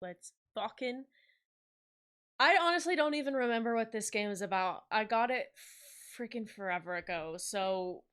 Let's fucking. I honestly don't even remember what this game is about. I got it freaking forever ago, so.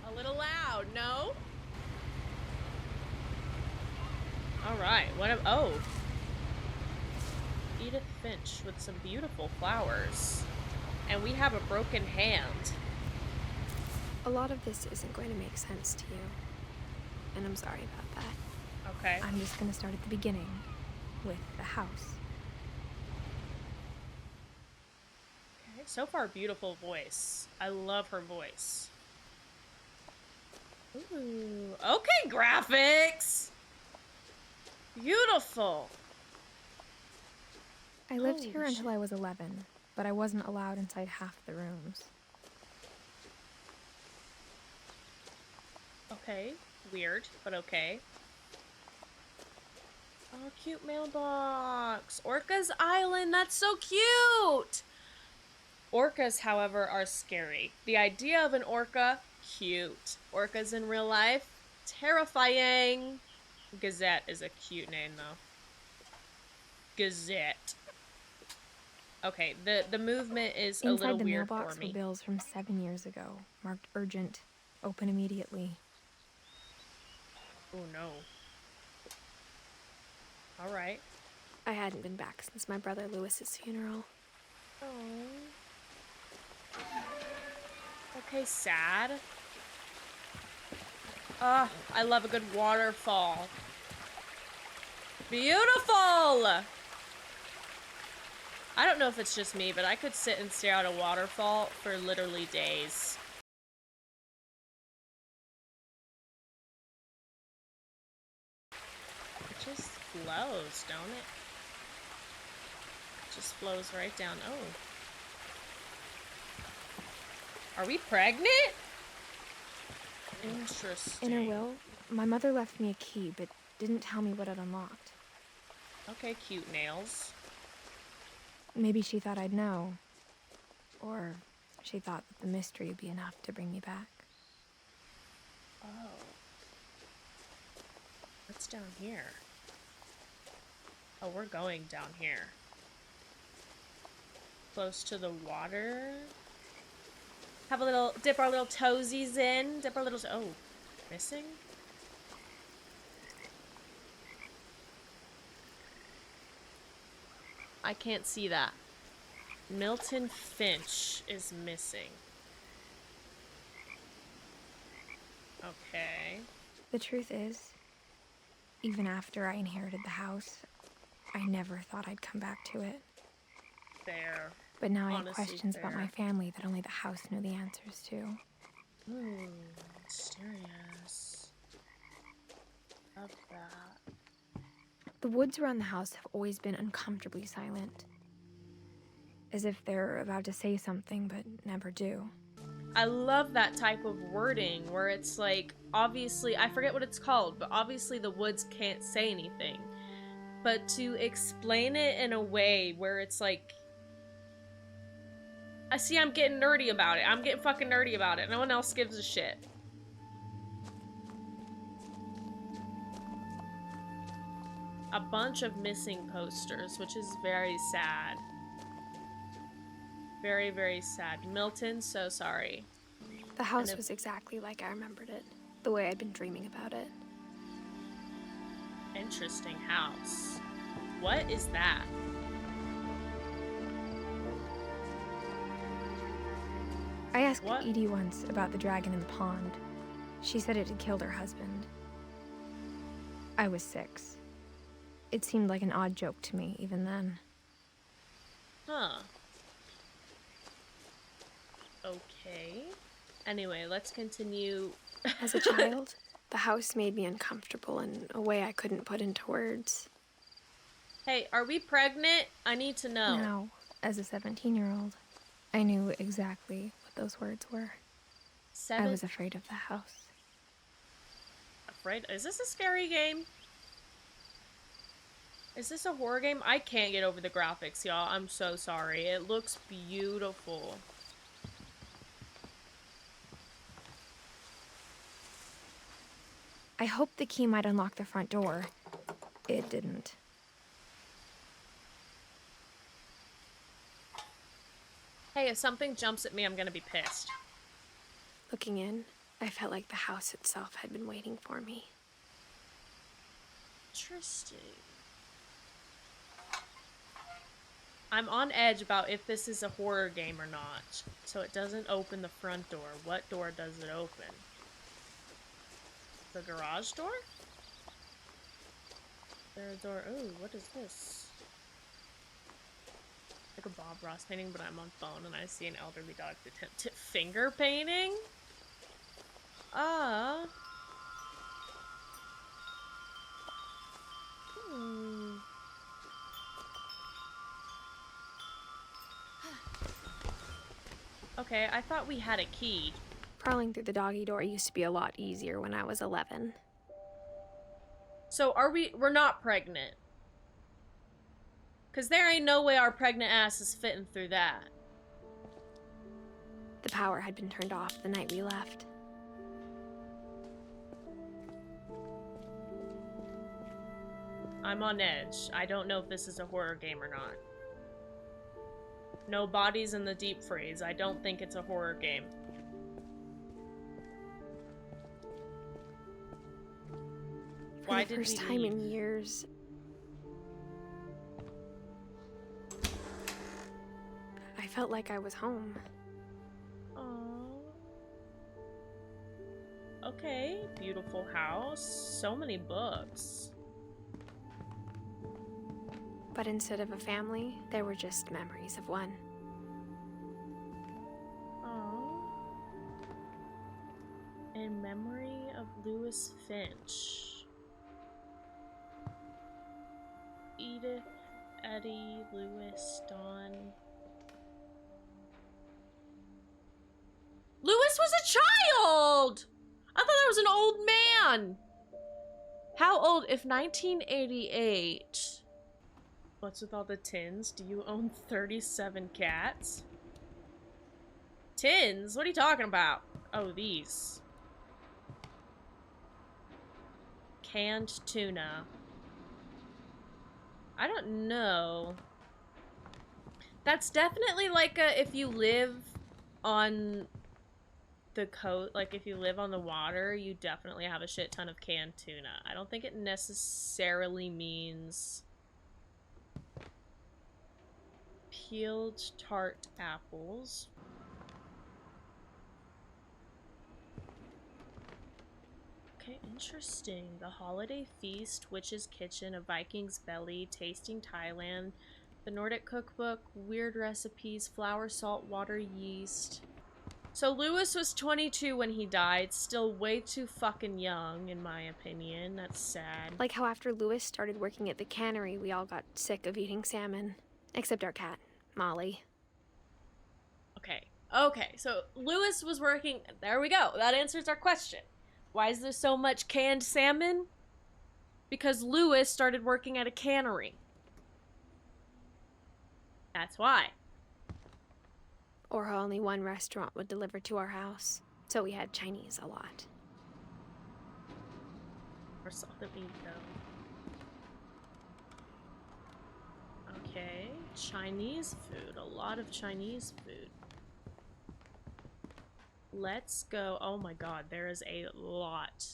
A little loud, no? Alright, oh. Edith Finch with some beautiful flowers. And we have a broken hand. A lot of this isn't going to make sense to you. And I'm sorry about that. Okay. I'm just going to start at the beginning, with the house. Okay, so far beautiful voice. I love her voice. Ooh, okay, graphics! Beautiful! I lived here until I was 11, but I wasn't allowed inside half the rooms. Okay, weird, but okay. Oh, cute mailbox. Orca's Island, that's so cute! Orcas, however, are scary. The idea of an orca, cute. Orcas in real life, terrifying. Gazette is a cute name, though. Gazette. Okay, the movement is a little Inside the weird for mailbox were me. bills from 7 years ago, marked urgent, open immediately. Oh no. Alright. I hadn't been back since my brother Lewis's funeral. Oh. Okay, sad. Ugh, I love a good waterfall. Beautiful! I don't know if it's just me, but I could sit and stare at a waterfall for literally days. It just flows, don't it? It just flows right down. Oh. Are we pregnant? Interesting. In her will, my mother left me a key, but didn't tell me what it unlocked. Okay, cute nails. Maybe she thought I'd know. Or she thought that the mystery would be enough to bring me back. Oh. What's down here? Oh, we're going down here. Close to the water. Have a little, dip our little toesies in. Dip our little, oh, missing? I can't see that. Milton Finch is missing. Okay. The truth is, even after I inherited the house, I never thought I'd come back to it. Fair. But now I have Honestly, questions fair. about my family that only the house knew the answers to. Ooh, mysterious. Love that. The woods around the house have always been uncomfortably silent. As if they're about to say something, but never do. I love that type of wording where it's like, obviously, I forget what it's called, but obviously the woods can't say anything. But to explain it in a way where it's like, I see I'm getting nerdy about it. I'm getting fucking nerdy about it. No one else gives a shit. A bunch of missing posters, which is very sad. Very, very sad. Milton, so sorry. The house was exactly like I remembered it, the way I'd been dreaming about it. Interesting house. What is that? I asked Edie once about the dragon in the pond. She said it had killed her husband. I was 6. It seemed like an odd joke to me, even then. Huh. Okay. Anyway, let's continue. As a child, the house made me uncomfortable in a way I couldn't put into words. Hey, are we pregnant? I need to know. Now, As a 17-year-old, I knew exactly what those words were. I was afraid of the house. Afraid? Is this a scary game? Is this a horror game? I can't get over the graphics, y'all. I'm so sorry. It looks beautiful. I hoped the key might unlock the front door. It didn't. Hey, if something jumps at me, I'm gonna be pissed. Looking in, I felt like the house itself had been waiting for me. Interesting. I'm on edge about if this is a horror game or not. So it doesn't open the front door. What door does it open? The garage door? There a door? Oh, what is this? Like a Bob Ross painting, but I'm on phone and I see an elderly dog attempt at finger painting? Okay, I thought we had a key. Crawling through the doggy door used to be a lot easier when I was 11. So we're not pregnant. Cause there ain't no way our pregnant ass is fitting through that. The power had been turned off the night we left. I'm on edge. I don't know if this is a horror game or not. No bodies in the deep freeze. I don't think it's a horror game. For the first time in years, I felt like I was home. Aww. Okay, beautiful house. So many books. But instead of a family, there were just memories of one. Aww. In memory of Lewis Finch. Edith, Eddie, Lewis, Dawn. Lewis was a child! I thought that was an old man! How old? If 1988... What's with all the tins? Do you own 37 cats? Tins? What are you talking about? Oh, these. Canned tuna. I don't know. That's definitely like a, if you live on the coast, like if you live on the water, you definitely have a shit ton of canned tuna. I don't think it necessarily means peeled tart apples. Okay, interesting. The Holiday Feast, Witch's Kitchen, A Viking's Belly, Tasting Thailand, The Nordic Cookbook, Weird Recipes, Flour, Salt, Water, Yeast. So Lewis was 22 when he died. Still way too fucking young, in my opinion. That's sad. Like how after Lewis started working at the cannery, we all got sick of eating salmon. Except our cat, Molly. Okay. Okay, so Lewis was working... There we go. That answers our question. Why is there so much canned salmon? Because Lewis started working at a cannery. That's why. Or how only one restaurant would deliver to our house, so we had Chinese a lot. Or salted meat, though. Okay, Chinese food. A lot of Chinese food. Let's go. Oh my god, there is a lot.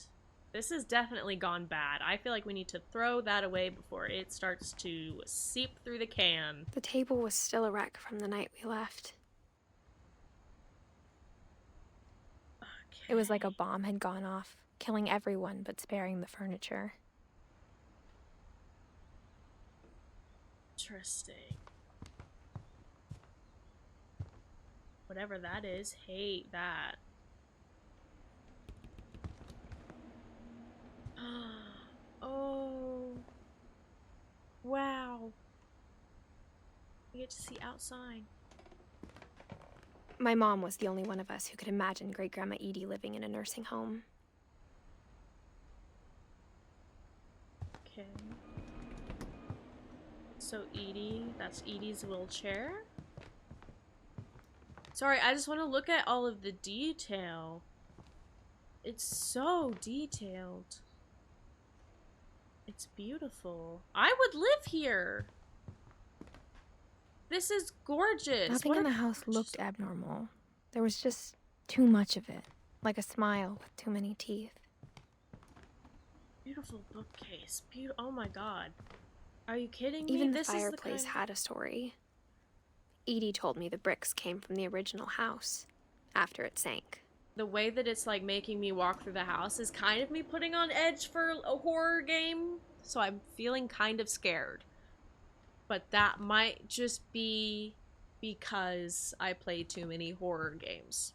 This has definitely gone bad. I feel like we need to throw that away before it starts to seep through the can. The table was still a wreck from the night we left. Okay. It was like a bomb had gone off, killing everyone but sparing the furniture. Interesting. Whatever that is, hate that. Oh. Wow. We get to see outside. My mom was the only one of us who could imagine Great-Grandma Edie living in a nursing home. Okay. So Edie, that's Edie's wheelchair. Sorry, I just want to look at all of the detail. It's so detailed. It's beautiful. I would live here. This is gorgeous. Nothing in the house looked abnormal. There was just too much of it, like a smile with too many teeth. Beautiful bookcase. Oh my god. Are you kidding me? Even the fireplace had a story. Edie told me the bricks came from the original house, after it sank. The way that it's like making me walk through the house is kind of me putting on edge for a horror game, so I'm feeling kind of scared. But that might just be because I play too many horror games.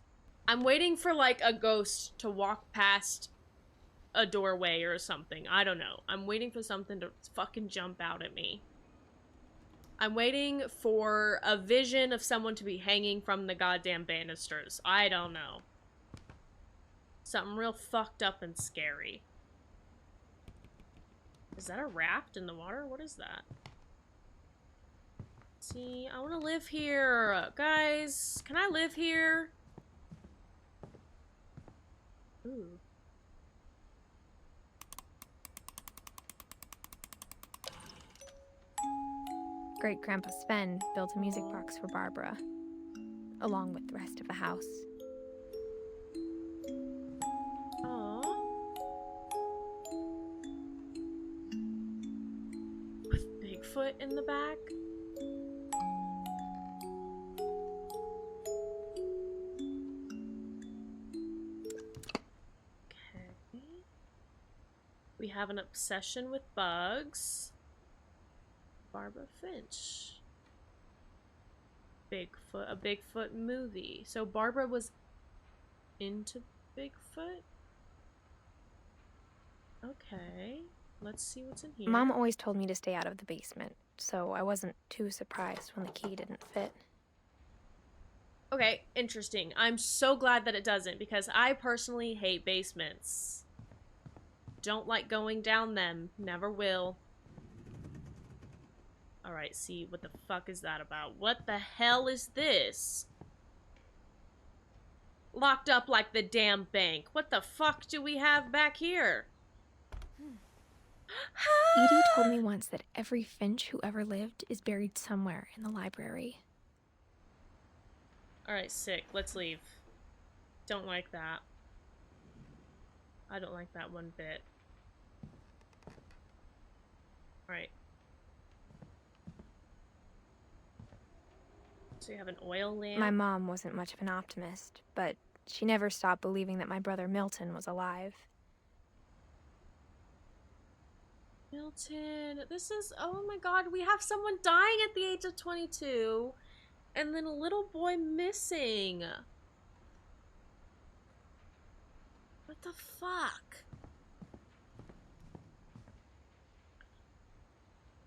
I'm waiting for like a ghost to walk past a doorway or something. I don't know. I'm waiting for something to fucking jump out at me. I'm waiting for a vision of someone to be hanging from the goddamn banisters. I don't know. Something real fucked up and scary. Is that a raft in the water? What is that? See, I want to live here. Guys, can I live here? Ooh. Great-Grandpa Sven built a music box for Barbara, along with the rest of the house. Aww. With Bigfoot in the back? Okay. We have an obsession with bugs. Barbara Finch. Bigfoot, a Bigfoot movie. So Barbara was into Bigfoot? Okay. Let's see what's in here. Mom always told me to stay out of the basement, so I wasn't too surprised when the key didn't fit. Okay, interesting. I'm so glad that it doesn't, because I personally hate basements. Don't like going down them. Never will. Alright, see, what the fuck is that about? What the hell is this? Locked up like the damn bank. What the fuck do we have back here? Edie told me once that every Finch who ever lived is buried somewhere in the library. Alright, sick. Let's leave. Don't like that. I don't like that one bit. Alright. So you have an oil lamp? My mom wasn't much of an optimist, but she never stopped believing that my brother Milton was alive. Milton, this is, oh my god, we have someone dying at the age of 22, and then a little boy missing. What the fuck?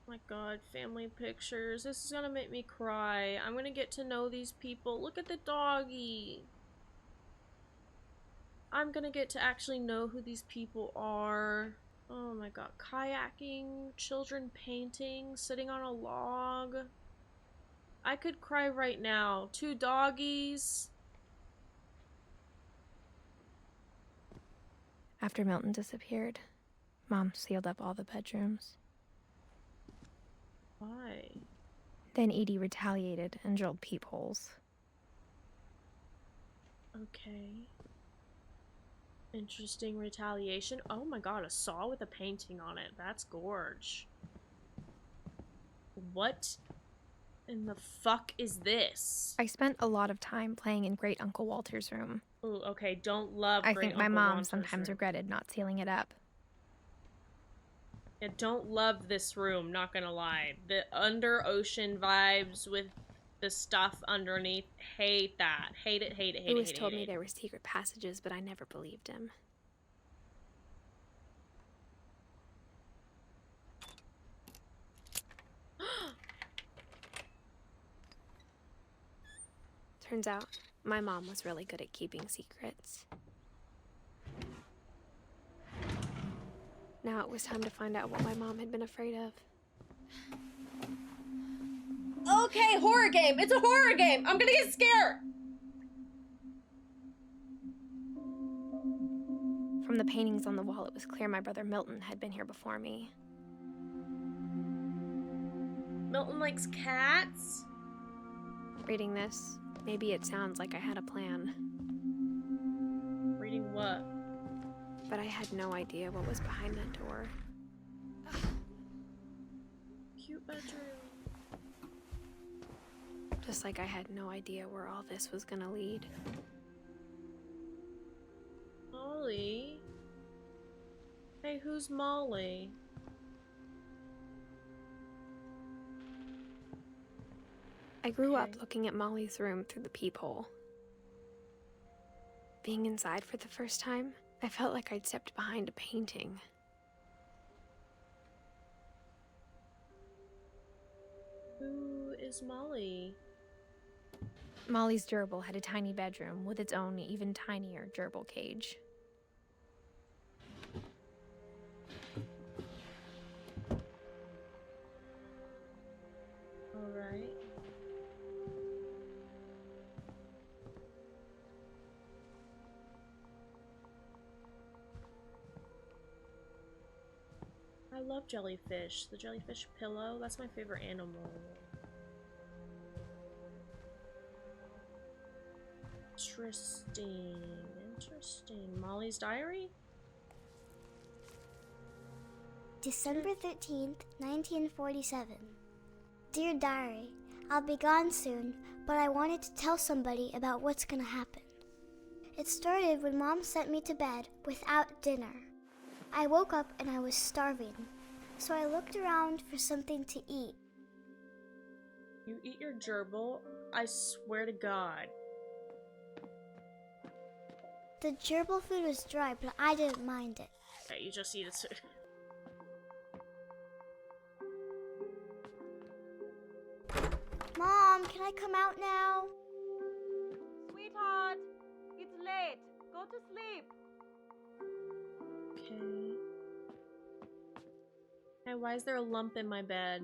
Oh my god, family pictures. This is gonna make me cry. I'm gonna get to know these people. Look at the doggy. I'm gonna get to actually know who these people are. Oh my god, kayaking, children painting, sitting on a log. I could cry right now. 2 doggies. After Milton disappeared, Mom sealed up all the bedrooms. Why? Then Edie retaliated and drilled peepholes. Okay. Interesting retaliation. Oh my god, a saw with a painting on it. That's gorge. What in the fuck is this? I spent a lot of time playing in Great Uncle Walter's room. Ooh, okay, don't love I Great think my Uncle mom Walter's sometimes room. regretted not sealing it up. I don't love this room, not gonna lie. The under ocean vibes with the stuff underneath. Hate that. Hate it, hate it, hate it, Louis hate it. told me there were secret passages, but I never believed him. Turns out, my mom was really good at keeping secrets. Now it was time to find out what my mom had been afraid of. Okay, horror game! It's a horror game! I'm gonna get scared! From the paintings on the wall, it was clear my brother Milton had been here before me. Milton likes cats? Reading this, maybe it sounds like I had a plan. Reading what? But I had no idea what was behind that door. Cute bedroom. Just like I had no idea where all this was gonna lead. Molly? Hey, who's Molly? I grew up looking at Molly's room through the peephole. Being inside for the first time, I felt like I'd stepped behind a painting. Who is Molly? Molly's gerbil had a tiny bedroom with its own even tinier gerbil cage. Alright. I love jellyfish. The jellyfish pillow, that's my favorite animal. Interesting. Interesting. Molly's diary? December 13th, 1947. Dear Diary, I'll be gone soon, but I wanted to tell somebody about what's gonna happen. It started when Mom sent me to bed without dinner. I woke up and I was starving, so I looked around for something to eat. You eat your gerbil? I swear to God. The gerbil food was dry, but I didn't mind it. Okay, you just eat it. Mom, can I come out now? Sweetheart, it's late. Go to sleep. Okay. Hey, why is there a lump in my bed?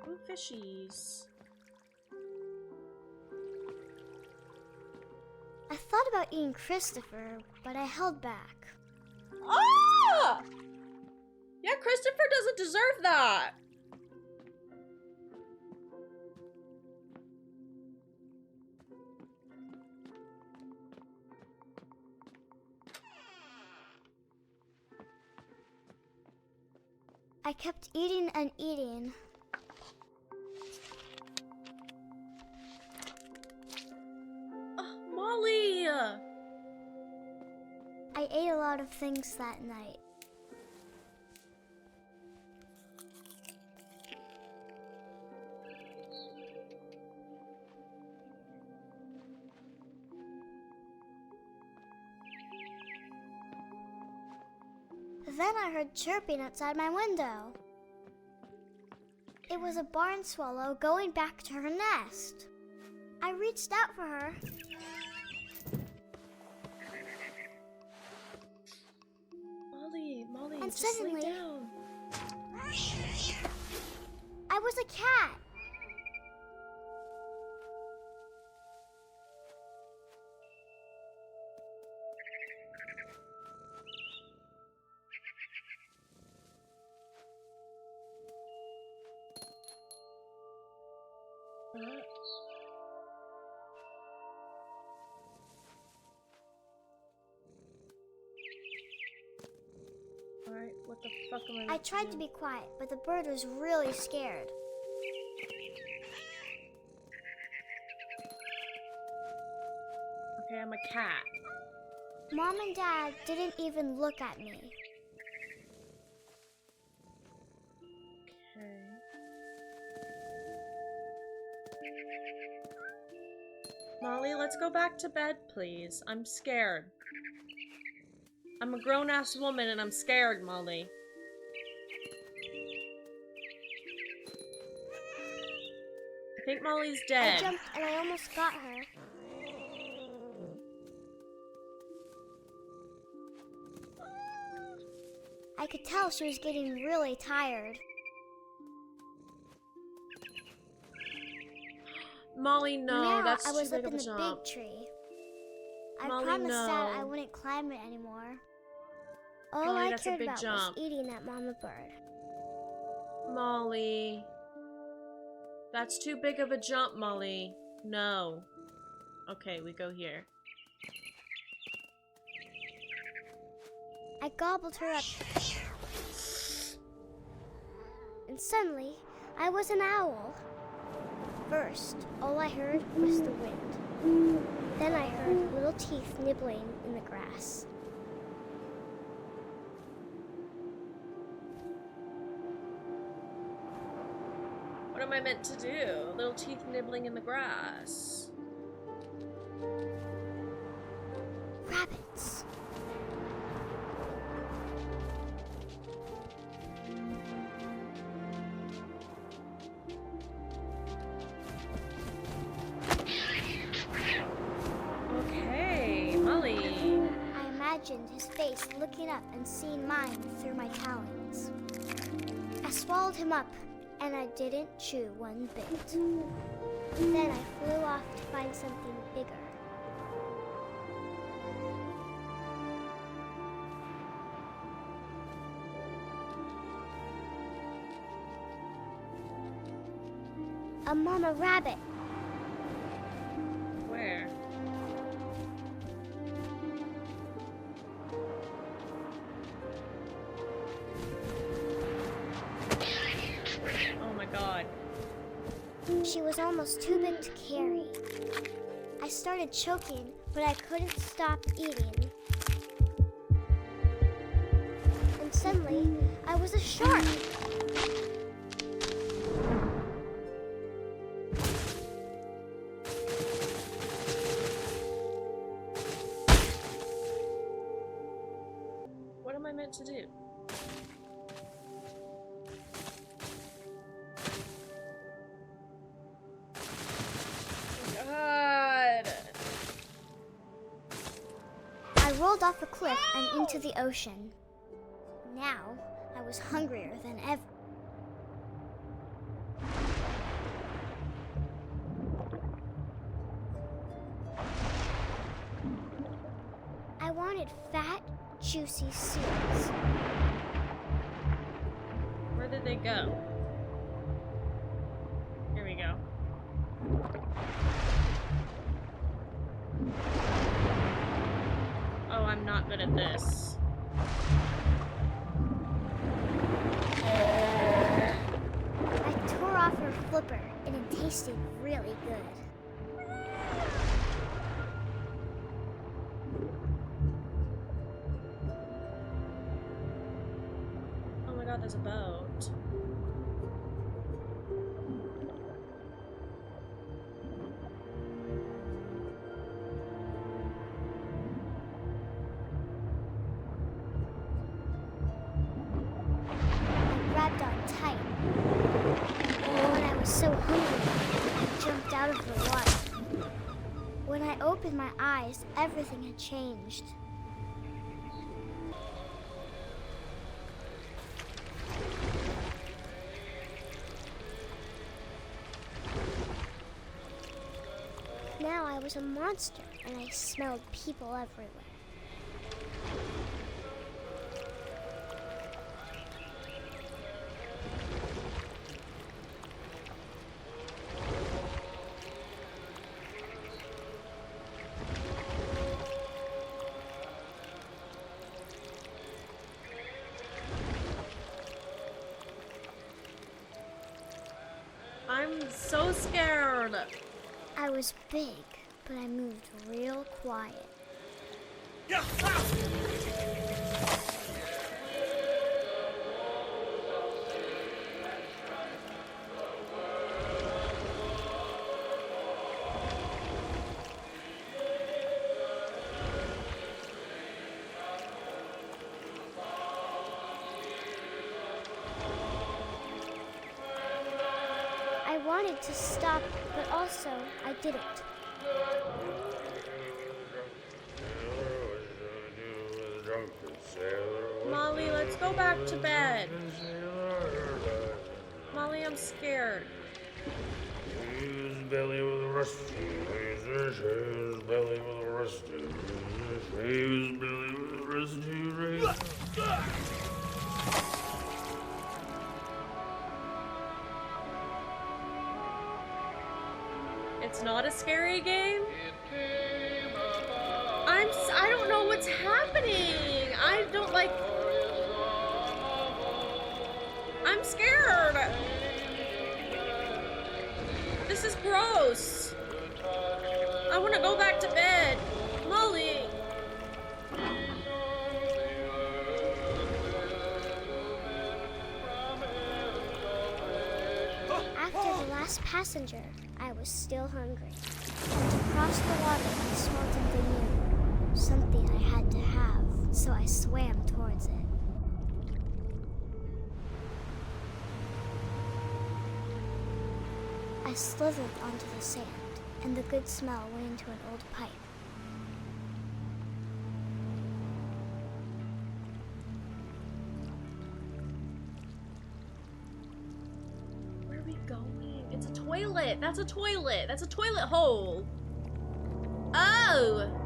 Ooh, fishies. I thought about eating Christopher, but I held back. Ah! Yeah, Christopher doesn't deserve that. I kept eating and eating. Molly! I ate a lot of things that night. Then I heard chirping outside my window. It was a barn swallow going back to her nest. I reached out for her. Molly, And just lay suddenly- down. I was a cat. Alright, what the fuck am I I tried to be quiet, but the bird was really scared. Okay, I'm a cat. Mom and Dad didn't even look at me. Okay. Molly, let's go back to bed, please. I'm scared. I'm a grown-ass woman and I'm scared, Molly. I think Molly's I dead. jumped and I almost got her. I could tell she was getting really tired. Molly, no, Now that's I too was big up of in a the jump. big tree. I Molly, promised Dad I no. wouldn't climb it anymore. All Molly, I that's a cared big about jump. was eating that mama bird. Molly. That's too big of a jump, Molly. No. Okay, we go here. I gobbled her up. And suddenly, I was an owl. First, all I heard was the wind. Then I heard little teeth nibbling in the grass. What am I meant to do? Little teeth nibbling in the grass. Rabbits. Okay, Molly. I imagined his face looking up and seeing mine through my talons. I swallowed him up, and I didn't chew one bit. Then I flew off to find something bigger. A mama rabbit. Where? Oh my god. She was almost too big to carry. I started choking, but I couldn't stop eating. And suddenly, I was a shark. What am I meant to do? God. I rolled off a cliff and into the ocean. Now, I was hungrier than ever. I wanted fat, juicy seeds. Where did they go? Here we go. Oh, I'm not good at this. I tore off her flipper, and it tasted really good. Oh my god, there's a boat. I grabbed on tight. When I was so hungry, I jumped out of the water. When I opened my eyes, everything had changed. Now I was a monster, and I smelled people everywhere. I'm so scared. I was big, but I moved real quiet. wanted to stop, but also I didn't. Molly, let's go back to bed. Molly, I'm scared. His belly with a rusty razor, his belly with a rusty razor, his belly with a rusty razor. It's not a scary game? I don't know what's happening. I don't like... I'm scared. This is gross. I want to go back to bed. Molly. After the last passenger, I was still hungry. And to cross the water, I smelled something new. Something I had to have, so I swam towards it. I slithered onto the sand, and the good smell went into an old pipe. Where are we going? It's a toilet. That's a toilet. That's a toilet hole. Oh!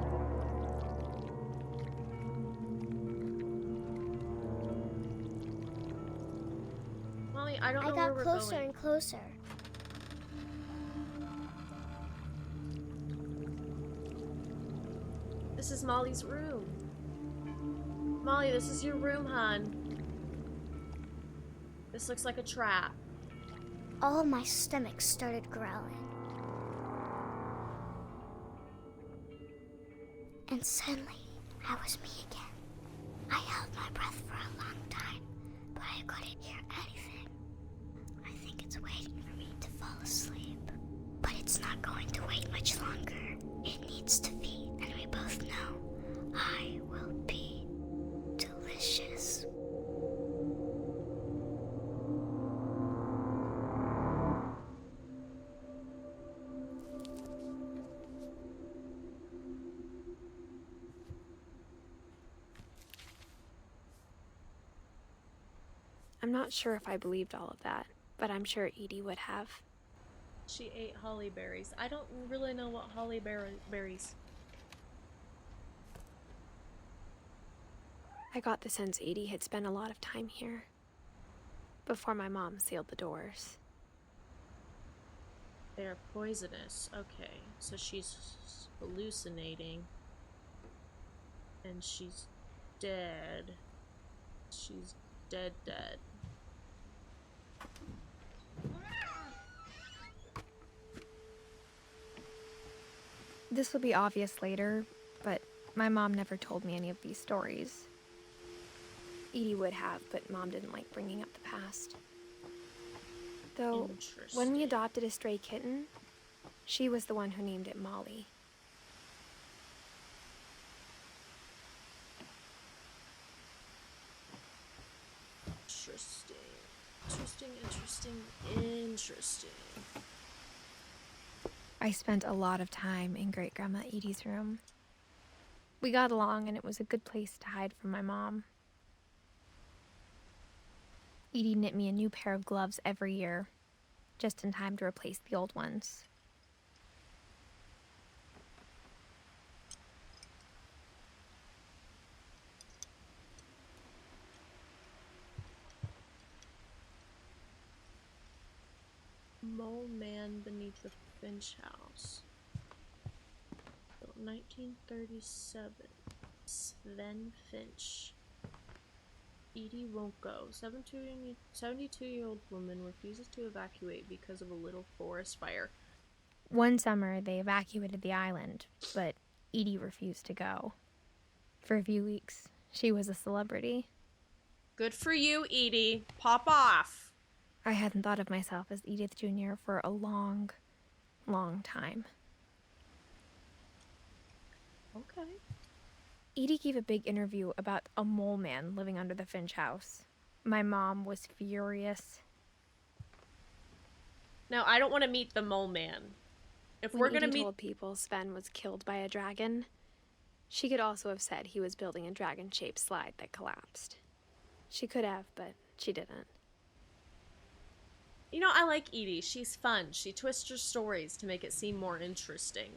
Molly, I don't know where we're going. I got closer and closer. This is Molly's room. Molly, this is your room, hon. This looks like a trap. All of my stomach started growling. And suddenly, I was me again. I held my breath for a long time, but I couldn't hear anything. I think it's waiting for me to fall asleep. But it's not going to wait much longer. It needs to feed, and we both know I will be delicious. I'm not sure if I believed all of that, but I'm sure Edie would have. She ate holly berries. I don't really know what holly berries. I got the sense Edie had spent a lot of time here before my mom sealed the doors. They're poisonous. Okay, so she's hallucinating. And she's dead. She's dead. This will be obvious later, but my mom never told me any of these stories. Edie would have, but Mom didn't like bringing up the past. Though, when we adopted a stray kitten, she was the one who named it Molly. Interesting. I spent a lot of time in Great-Grandma Edie's room. We got along, and it was a good place to hide from my mom. Edie knit me a new pair of gloves every year, just in time to replace the old ones. Mole Man Beneath the Finch House. Built 1937. Sven Finch. Edie won't go. 72-year-old woman refuses to evacuate because of a little forest fire. One summer, they evacuated the island, but Edie refused to go. For a few weeks, she was a celebrity. Good for you, Edie. Pop off. I hadn't thought of myself as Edith Jr. for a long, long time. Okay. Edie gave a big interview about a mole man living under the Finch house. My mom was furious. Now, I don't want to meet the mole man. If When we're gonna Edie meet, told people Sven was killed by a dragon, she could also have said he was building a dragon-shaped slide that collapsed. She could have, but she didn't. you know, I like Edie. She's fun. She twists her stories to make it seem more interesting.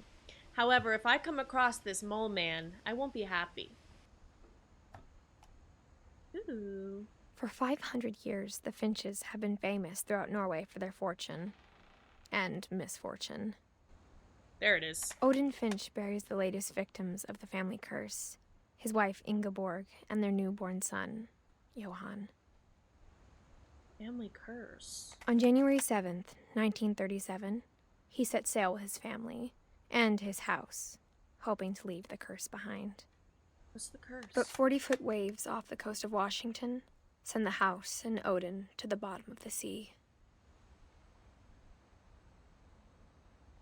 However, if I come across this mole man, I won't be happy. Ooh. For 500 years, the Finches have been famous throughout Norway for their fortune. And misfortune. There it is. Odin Finch buries the latest victims of the family curse, his wife Ingeborg and their newborn son, Johan. Family curse. On January 7th, 1937, he set sail with his family and his house, hoping to leave the curse behind. What's the curse? But 40-foot waves off the coast of Washington send the house and Odin to the bottom of the sea.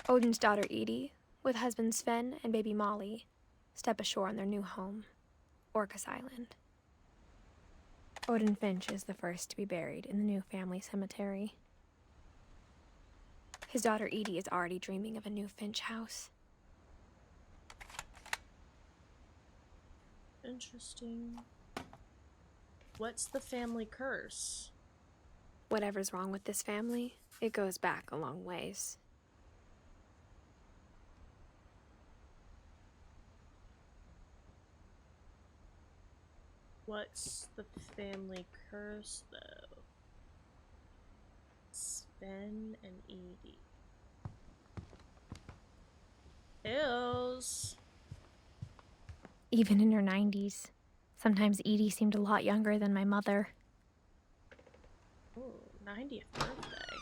Odin's daughter Edie, with husband Sven and baby Molly, step ashore on their new home, Orcas Island. Odin Finch is the first to be buried in the new family cemetery. His daughter Edie is already dreaming of a new Finch house. Interesting. What's the family curse? Whatever's wrong with this family, it goes back a long ways. What's the family curse, though? Sven and Edie. Hills. Even in her 90s, sometimes Edie seemed a lot younger than my mother. Ooh, 90th birthday.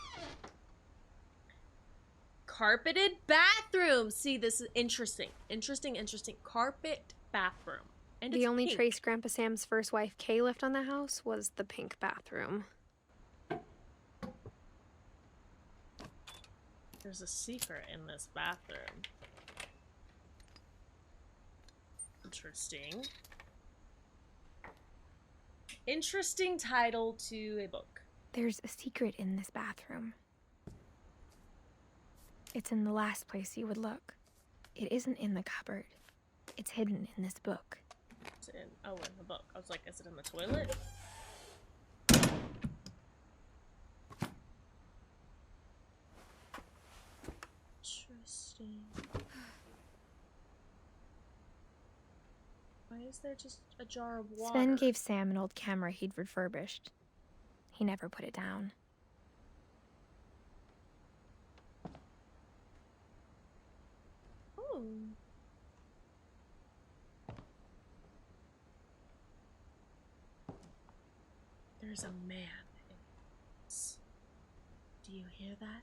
Carpeted bathroom. See, this is interesting. Interesting. Carpet bathroom. And The it's only pink. trace Grandpa Sam's first wife Kay left on the house was the pink bathroom. There's a secret in this bathroom. Interesting. Interesting title to a book. There's a secret in this bathroom. It's in the last place you would look. It isn't in the cupboard. It's hidden in this book. It's in the book. I was like, is it in the toilet? Interesting. Why is there just a jar of water? Sven gave Sam an old camera he'd refurbished. He never put it down. Ooh. There's a man in this. Do you hear that?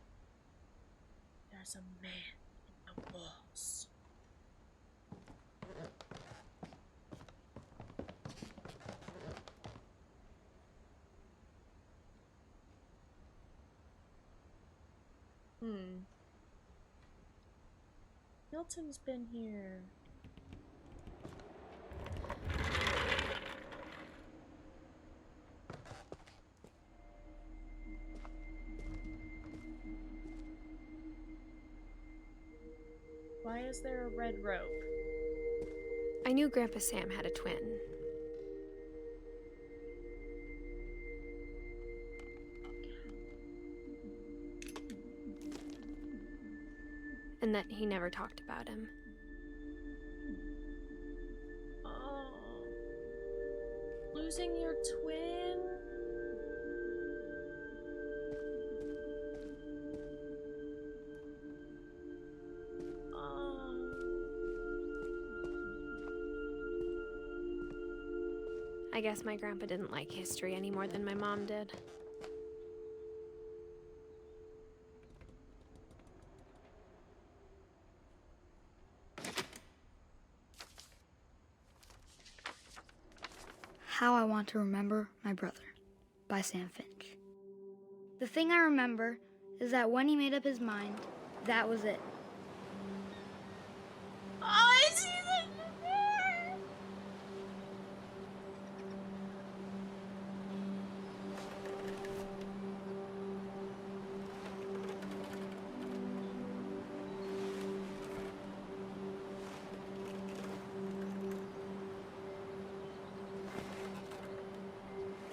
There's a man in the walls. Milton's been here. Why is there a red rope? I knew Grandpa Sam had a twin. And that he never talked about him. Oh. Losing your twin? I guess my grandpa didn't like history any more than my mom did. How I Want to Remember My Brother by Sam Finch. The thing I remember is that when he made up his mind, that was it. Oh, I see that before!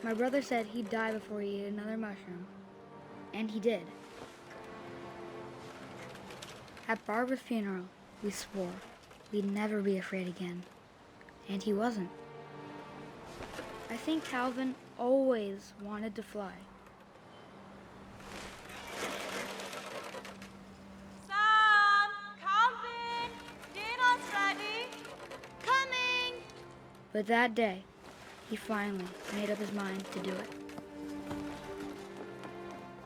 My brother said he'd die before he ate another mushroom. And he did. At Barbara's funeral, we swore we'd never be afraid again. And he wasn't. I think Calvin always wanted to fly. Sam! Calvin! Dinner's ready! Coming! But that day, he finally made up his mind to do it.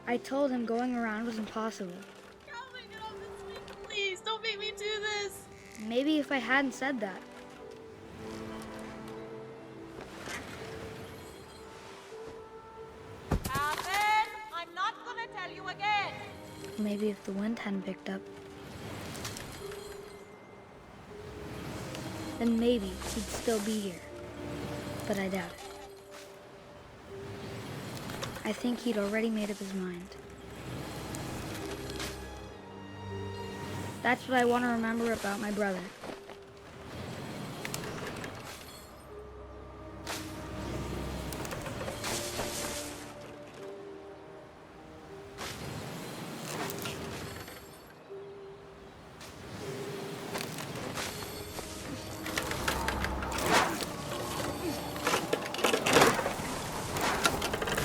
I told him going around was impossible. Calvin, get off the swing, please. Don't make me do this. Maybe if I hadn't said that. Calvin! I'm not gonna tell you again! Maybe if the wind hadn't picked up. Then maybe he'd still be here. But I doubt it. I think he'd already made up his mind. That's what I want to remember about my brother.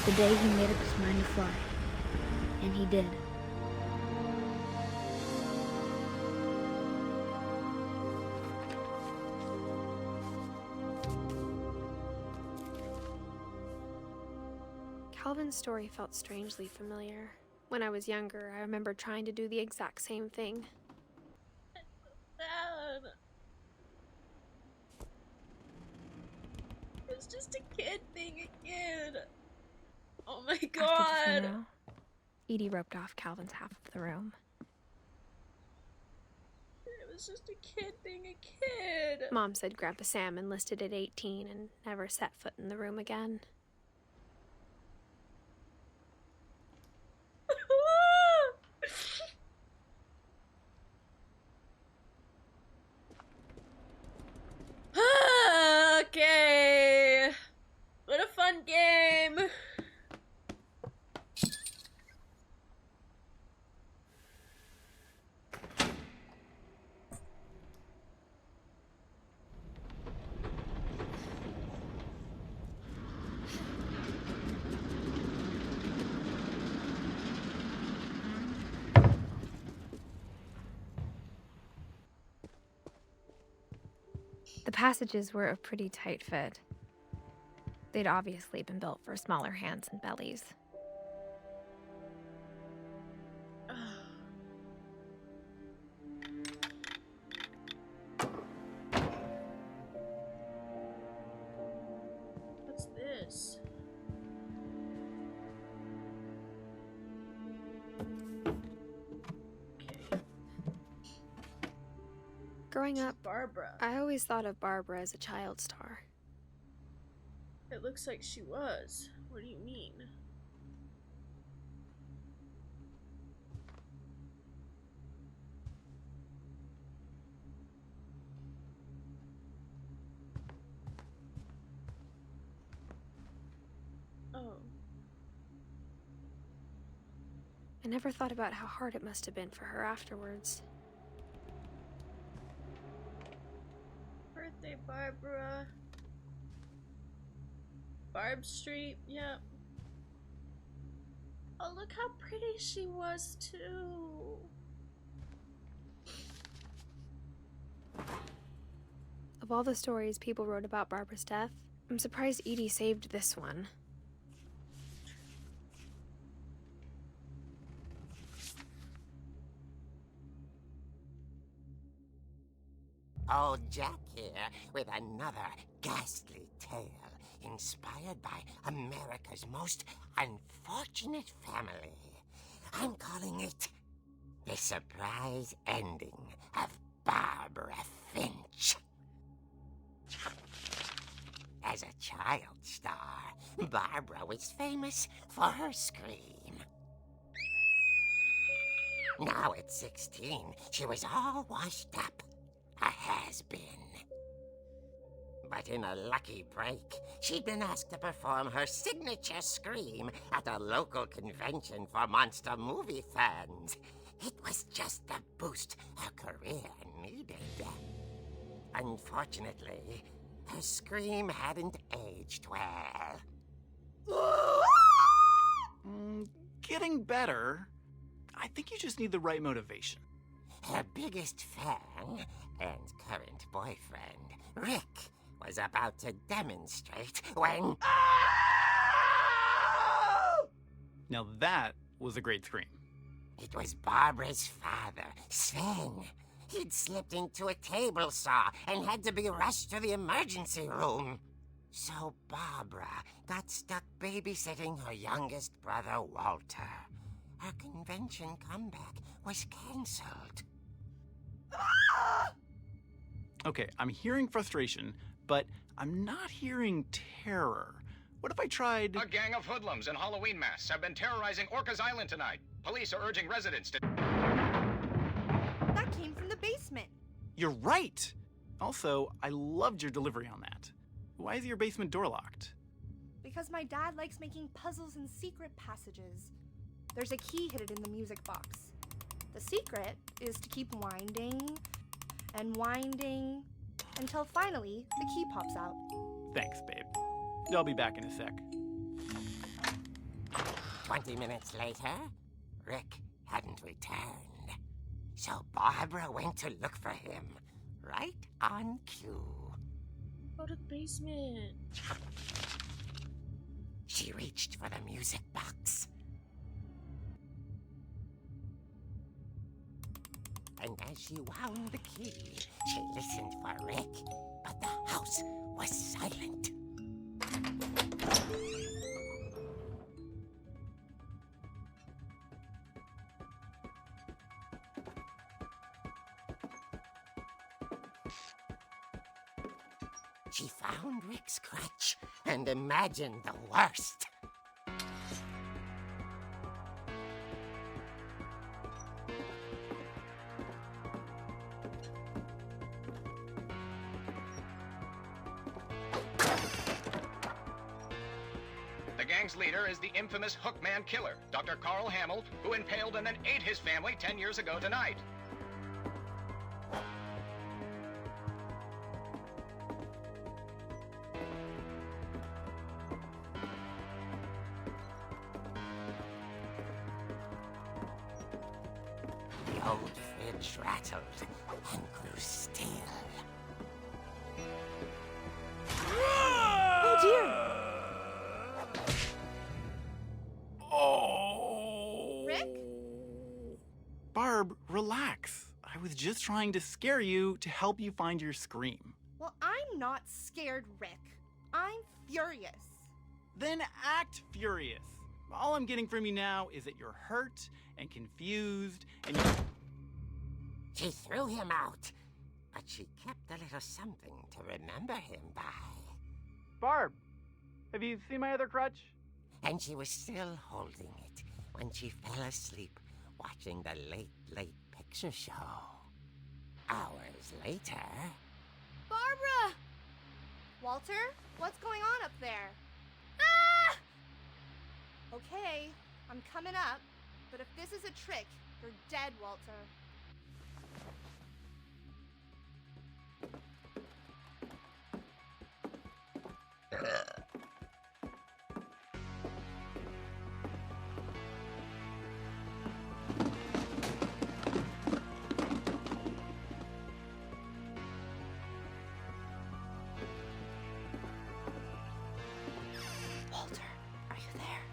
The day he made up his mind to fly. And he did. Calvin's story felt strangely familiar. When I was younger, I remember trying to do the exact same thing. Sad. It was just a kid being a kid. Oh my After the god. funeral, Edie roped off Calvin's half of the room. It was just a kid being a kid. Mom said Grandpa Sam enlisted at 18 and never set foot in the room again. Okay. What a fun game. The passages were a pretty tight fit. They'd obviously been built for smaller hands and bellies. What's this? Okay. Growing up, Barbara. I always thought of Barbara as a child star. It looks like she was. What do you mean? Oh. I never thought about how hard it must have been for her afterwards. Birthday, Barbara. Barb Street, yep. Oh, look how pretty she was, too. Of all the stories people wrote about Barbara's death, I'm surprised Edie saved this one. Old Jack here with another ghastly tale inspired by America's most unfortunate family. I'm calling it The Surprise Ending of Barbara Finch. As a child star, Barbara was famous for her scream. Now at 16, she was all washed up. A has-been. But in a lucky break, she'd been asked to perform her signature scream at a local convention for monster movie fans. It was just the boost her career needed. Unfortunately, her scream hadn't aged well. Getting better. I think you just need the right motivation. Her biggest fan and current boyfriend, Rick, was about to demonstrate when... Now that was a great scream. It was Barbara's father, Sven. He'd slipped into a table saw and had to be rushed to the emergency room. So Barbara got stuck babysitting her youngest brother, Walter. Her convention comeback was cancelled. Okay, I'm hearing frustration, but I'm not hearing terror. What if I tried... A gang of hoodlums in Halloween masks have been terrorizing Orcas Island tonight. Police are urging residents to... That came from the basement. You're right! Also, I loved your delivery on that. Why is your basement door locked? Because my dad likes making puzzles and secret passages. There's a key hidden in the music box. The secret is to keep winding and winding until finally the key pops out. Thanks, babe. I'll be back in a sec. 20 minutes later, Rick hadn't returned. So Barbara went to look for him, right on cue. Go to the basement. She reached for the music box. And as she wound the key, she listened for Rick, but the house was silent. She found Rick's crutch and imagined the worst. The gang's leader is the infamous Hookman killer, Dr. Carl Hamill, who impaled and then ate his family 10 years ago tonight. The old fridge rattled and grew still. Oh dear! Rick? Barb, relax. I was just trying to scare you to help you find your scream. Well, I'm not scared, Rick. I'm furious. Then act furious. All I'm getting from you now is that you're hurt and confused and you... She threw him out, but she kept a little something to remember him by. Barb, have you seen my other crutch? And she was still holding it when she fell asleep watching the late picture show. Hours later... Barbara! Walter, what's going on up there? Ah! Okay, I'm coming up, but if this is a trick, you're dead, Walter. Walter, are you there?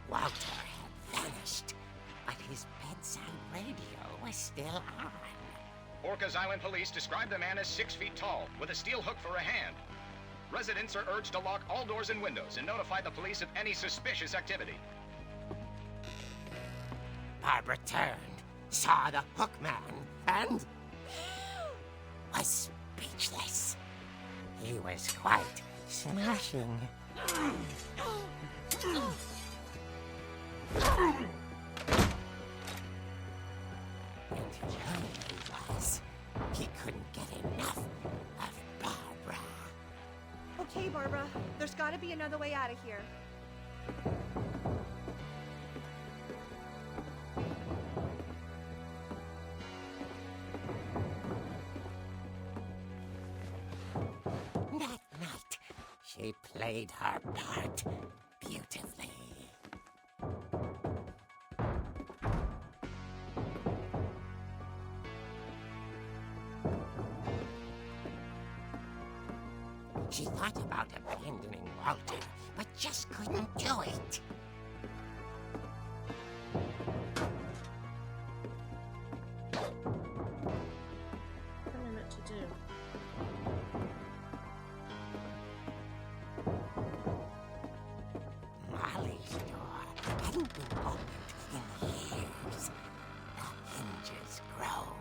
Walter had vanished, but his bedside radio was still on. Orcas Island police describe the man as 6 feet tall, with a steel hook for a hand. Residents are urged to lock all doors and windows and notify the police of any suspicious activity. Barbara turned, saw the hookman, and was speechless. He was quite smashing. And who he was, he couldn't get enough. There's gotta be another way out of here. That night, she played her part beautifully. She thought about abandoning Walter, but just couldn't do it. What am I meant to do? Molly's door hadn't been opened in years. The hinges groaned.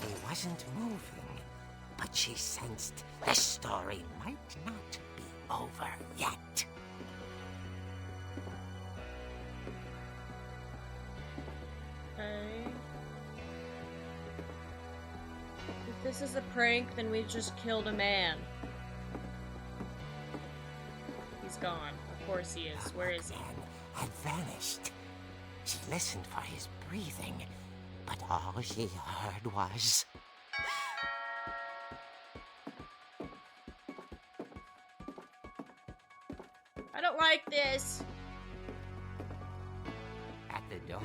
He wasn't moving, but she sensed the story might not be over yet. Okay. If this is a prank, then we just killed a man. He's gone. Of course he is. Where is he? Man had vanished. She listened for his breathing, but all she heard was... I don't like this. At the door,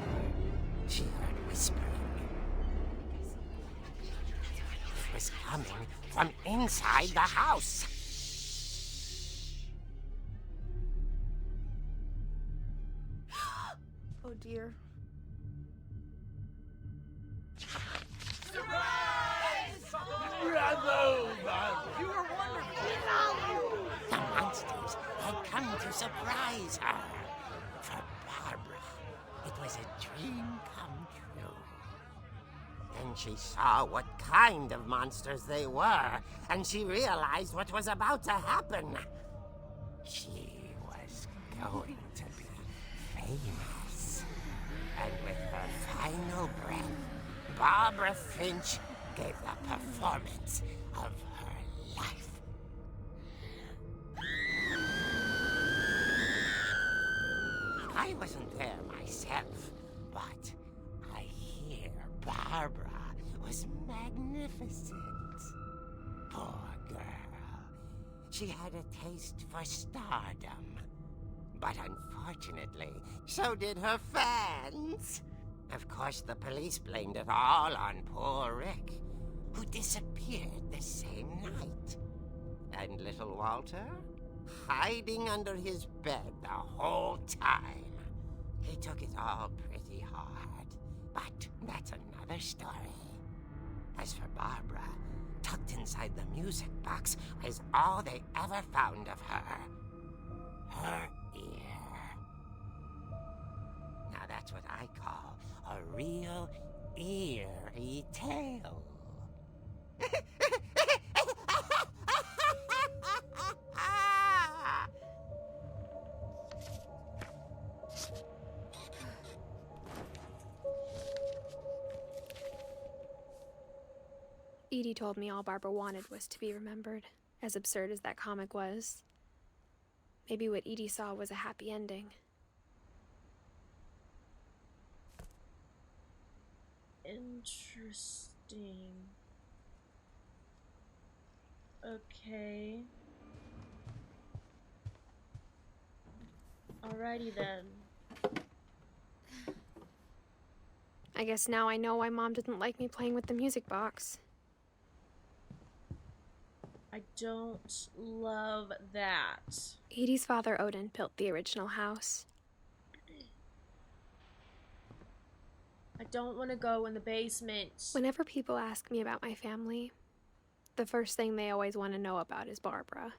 she heard whispering. It was coming from inside the house. Oh dear. The monsters had come to surprise her. For Barbara, it was a dream come true. Then she saw what kind of monsters they were, and she realized what was about to happen. She was going to be famous. And with her final breath, Barbara Finch gave the performance of her life. I wasn't there myself, but I hear Barbara was magnificent. Poor girl. She had a taste for stardom. But unfortunately, so did her fans. Of course, the police blamed it all on poor Rick, who disappeared the same night. And little Walter? Hiding under his bed the whole time. He took it all pretty hard. But that's another story. As for Barbara, tucked inside the music box was all they ever found of her. Her ear. Now that's what I call a real eerie tale. Edie told me all Barbara wanted was to be remembered, as absurd as that comic was. Maybe what Edie saw was a happy ending. Interesting. Okay. Alrighty then. I guess now I know why Mom didn't like me playing with the music box. I don't love that. Edie's father, Odin, built the original house. I don't want to go in the basement. Whenever people ask me about my family, the first thing they always want to know about is Barbara.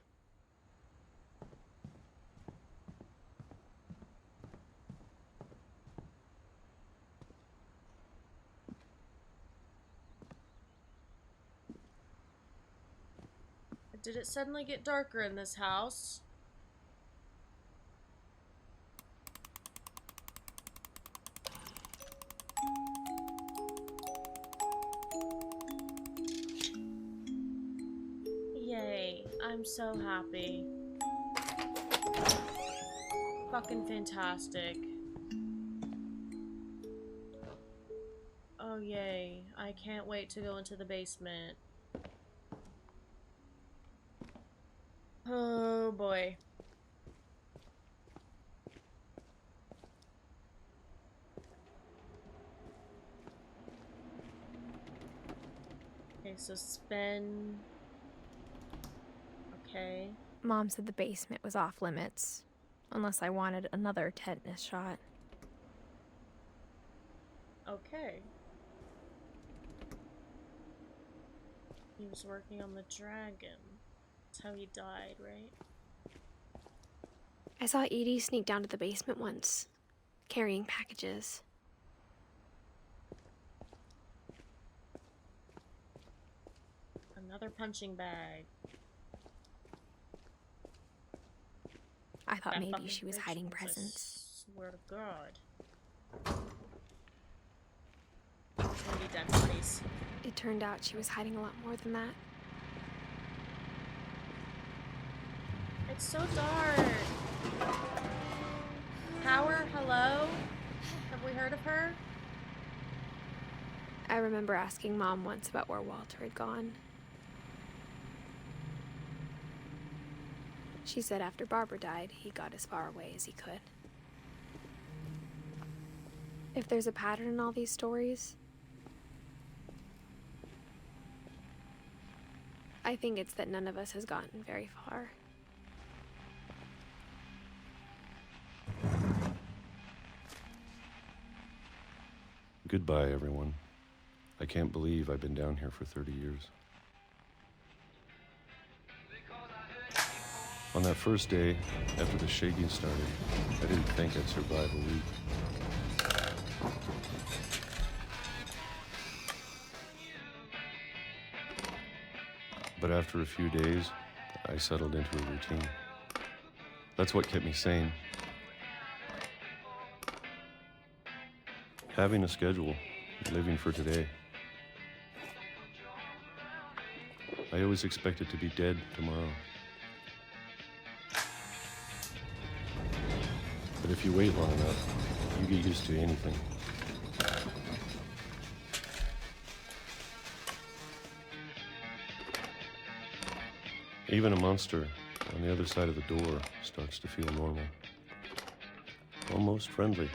Did it suddenly get darker in this house? I'm so happy. Fucking fantastic. Oh, yay. I can't wait to go into the basement. Oh, boy. Okay, so spin. Okay. Mom said the basement was off limits, unless I wanted another tetanus shot. Okay. He was working on the dragon. That's how he died, right? I saw Edie sneak down to the basement once, carrying packages. Another punching bag. I thought That maybe fucking she was bitch hiding was, presents. I swear to God. It's gonna be dead bodies. It turned out she was hiding a lot more than that. It's so dark. Power, hello? Have we heard of her? I remember asking Mom once about where Walter had gone. She said after Barbara died, he got as far away as he could. If there's a pattern in all these stories, I think it's that none of us has gotten very far. Goodbye, everyone. I can't believe I've been down here for 30 years. On that first day, after the shaking started, I didn't think I'd survive a week. But after a few days, I settled into a routine. That's what kept me sane. Having a schedule, living for today. I always expected to be dead tomorrow. But if you wait long enough, you get used to anything. Even a monster on the other side of the door starts to feel normal. Almost friendly.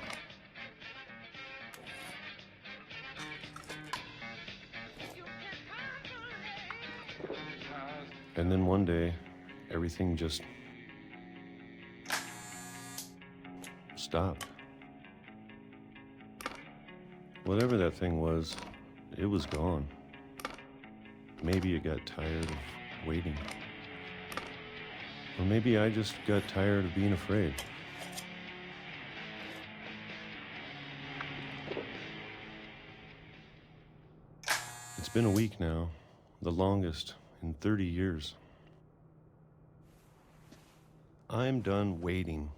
And then one day, everything just stopped. Whatever that thing was, it was gone. Maybe it got tired of waiting. Or maybe I just got tired of being afraid. It's been a week now, the longest in 30 years. I'm done waiting.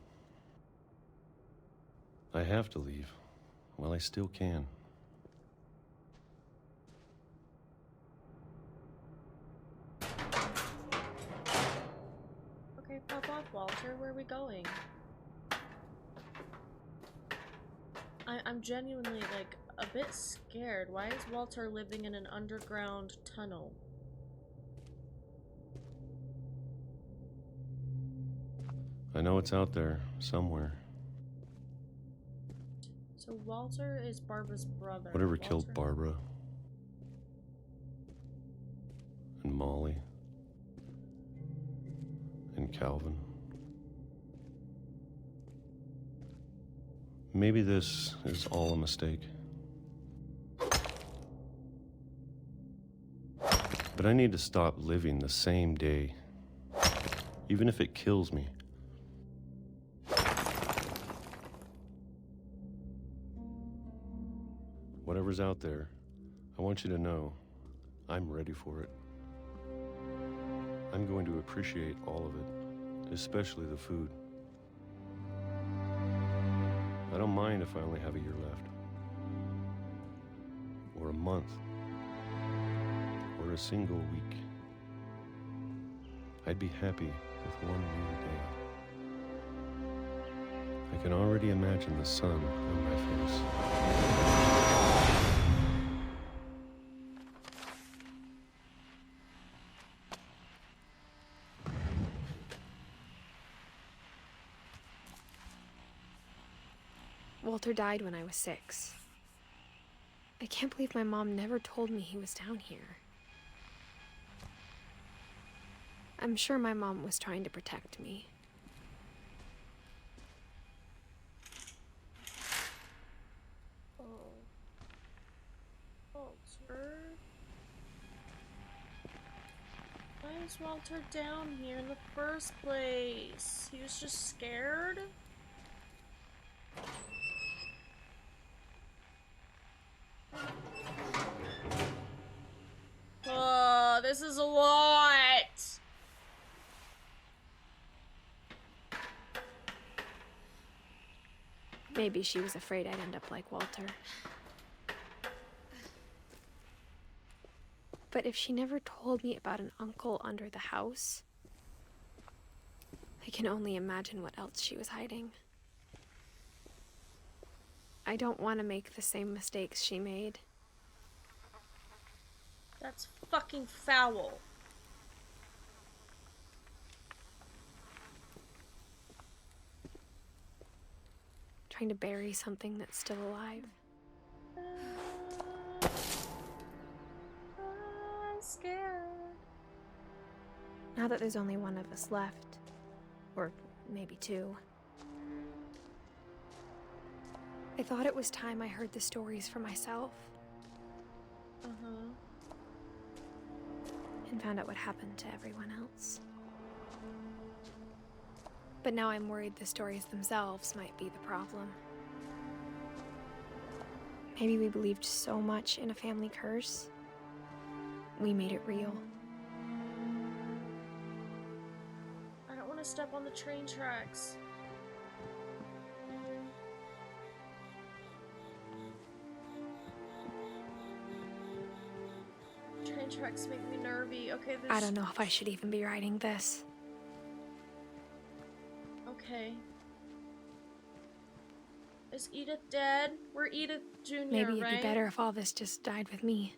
I have to leave while I still can. Okay, pop off, Walter. Where are we going? I'm genuinely, like, a bit scared. Why is Walter living in an underground tunnel? I know it's out there, somewhere. So Walter is Barbara's brother. Whatever killed Barbara. And Molly. And Calvin. Maybe this is all a mistake. But I need to stop living the same day, even if it kills me. Whatever's out there, I want you to know I'm ready for it. I'm going to appreciate all of it, especially the food. I don't mind if I only have a year left, or a month, or a single week. I'd be happy with one new day. I can already imagine the sun on my face. Walter died when I was 6. I can't believe my mom never told me he was down here. I'm sure my mom was trying to protect me. Walter? Why is Walter down here in the first place? He was just scared? Oh, this is a lot! Maybe she was afraid I'd end up like Walter. But if she never told me about an uncle under the house, I can only imagine what else she was hiding. I don't want to make the same mistakes she made. That's fucking foul. Trying to bury something that's still alive. I'm scared. Now that there's only one of us left, or maybe 2, I thought it was time I heard the stories for myself. And found out what happened to everyone else. But now I'm worried the stories themselves might be the problem. Maybe we believed so much in a family curse, we made it real. I don't want to step on the train tracks. Train tracks make me nervy. Okay, this. I don't know if I should even be writing this. Okay. Is Edith dead? We're Edith Jr., Maybe it'd right? be better if all this just died with me.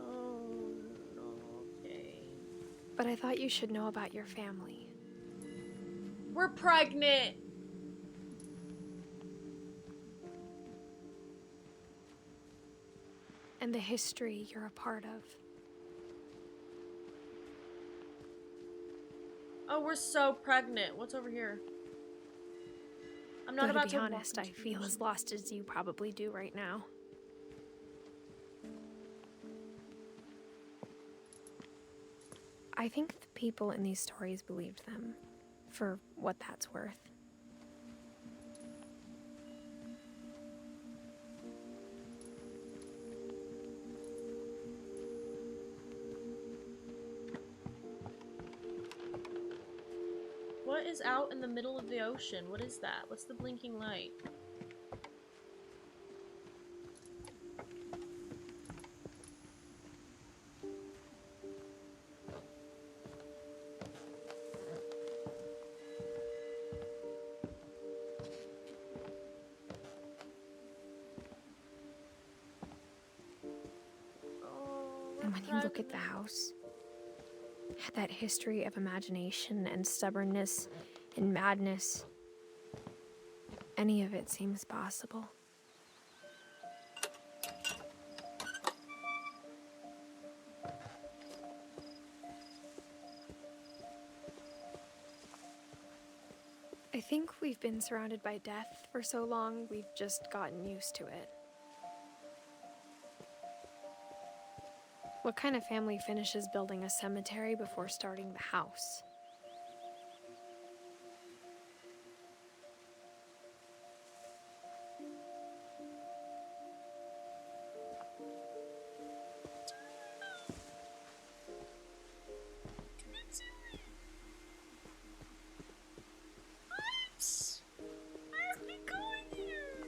Oh, no, okay. But I thought you should know about your family. We're pregnant! And the history you're a part of. Oh, we're so pregnant. What's over here? I'm not Though, about to be to honest, I feel as lost as you probably do right now. I think the people in these stories believed them, for what that's worth. What is out in the middle of the ocean? What is that? What's the blinking light? And when you look at the house, that history of imagination and stubbornness and madness, any of it seems possible. I think we've been surrounded by death for so long, we've just gotten used to it. What kind of family finishes building a cemetery before starting the house? Where are we going here?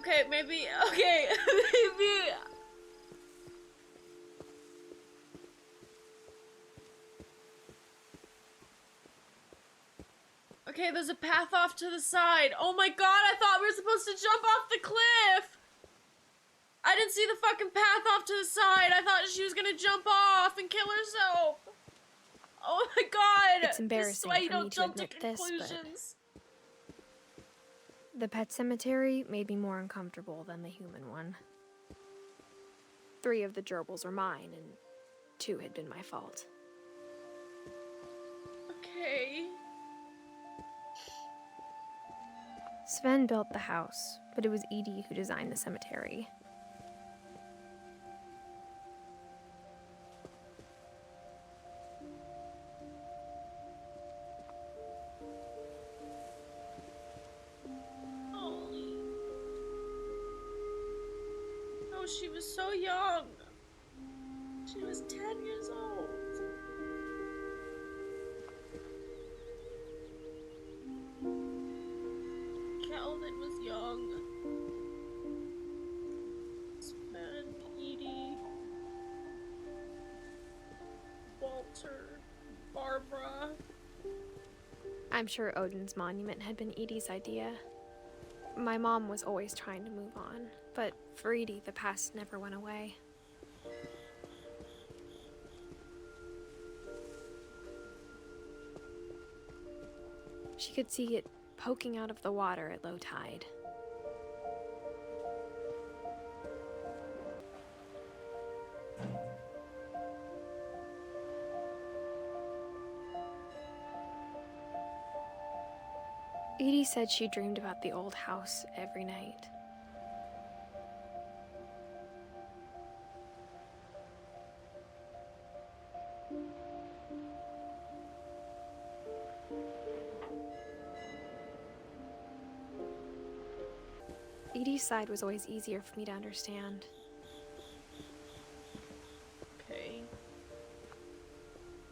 Okay, maybe. Okay, maybe. Okay, there's a path off to the side. Oh my god, I thought we were supposed to jump off the cliff! I didn't see the fucking path off to the side. I thought she was gonna jump off and kill herself. Oh my god! It's embarrassing This is why you for me don't to jump to admit this, conclusions. but the pet cemetery made me more uncomfortable than the human one. 3 of the gerbils were mine, and 2 had been my fault. Okay. Sven built the house, but it was Edie who designed the cemetery. Oh, she was so young. She was 10 years old. Calvin was young. Sven, Edie, Walter, Barbara. I'm sure Odin's monument had been Edie's idea. My mom was always trying to move on, but for Edie, the past never went away. She could see it poking out of the water at low tide. Edie said she dreamed about the old house every night. Edie's side was always easier for me to understand. Okay.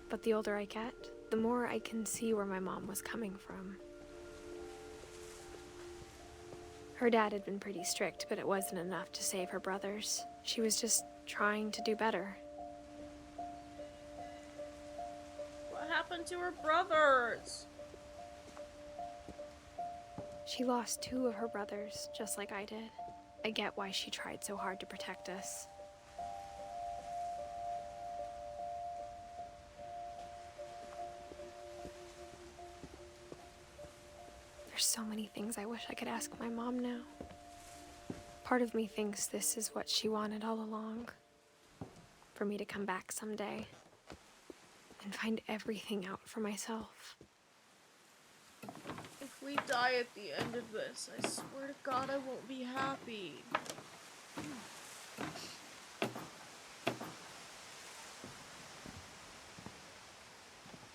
But the older I get, the more I can see where my mom was coming from. Her dad had been pretty strict, but it wasn't enough to save her brothers. She was just trying to do better. What happened to her brothers? She lost 2 of her brothers, just like I did. I get why she tried so hard to protect us. There's so many things I wish I could ask my mom now. Part of me thinks this is what she wanted all along. For me to come back someday and find everything out for myself. If we die at the end of this, I swear to God I won't be happy.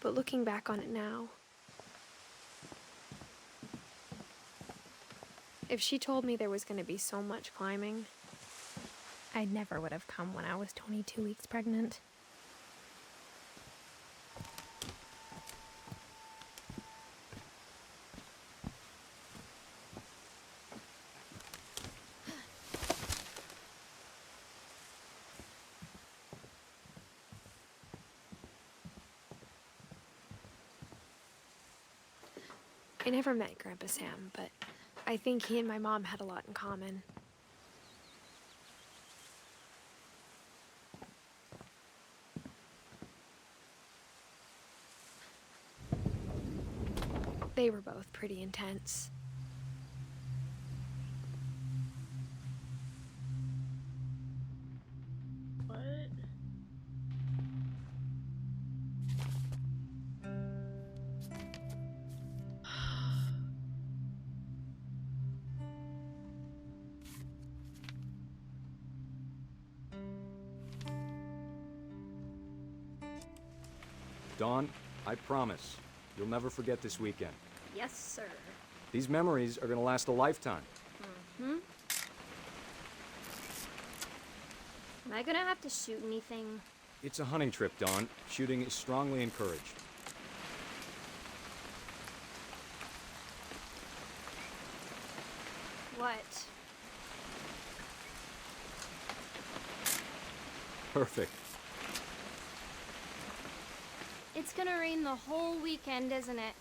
But looking back on it now, if she told me there was going to be so much climbing, I never would have come when I was 22 weeks pregnant. I never met Grandpa Sam, but I think he and my mom had a lot in common. They were both pretty intense. What? Dawn, I promise, you'll never forget this weekend. Yes, sir. These memories are gonna last a lifetime. Mm-hmm. Am I gonna have to shoot anything? It's a hunting trip, Dawn. Shooting is strongly encouraged. What? Perfect. It's gonna rain the whole weekend, isn't it?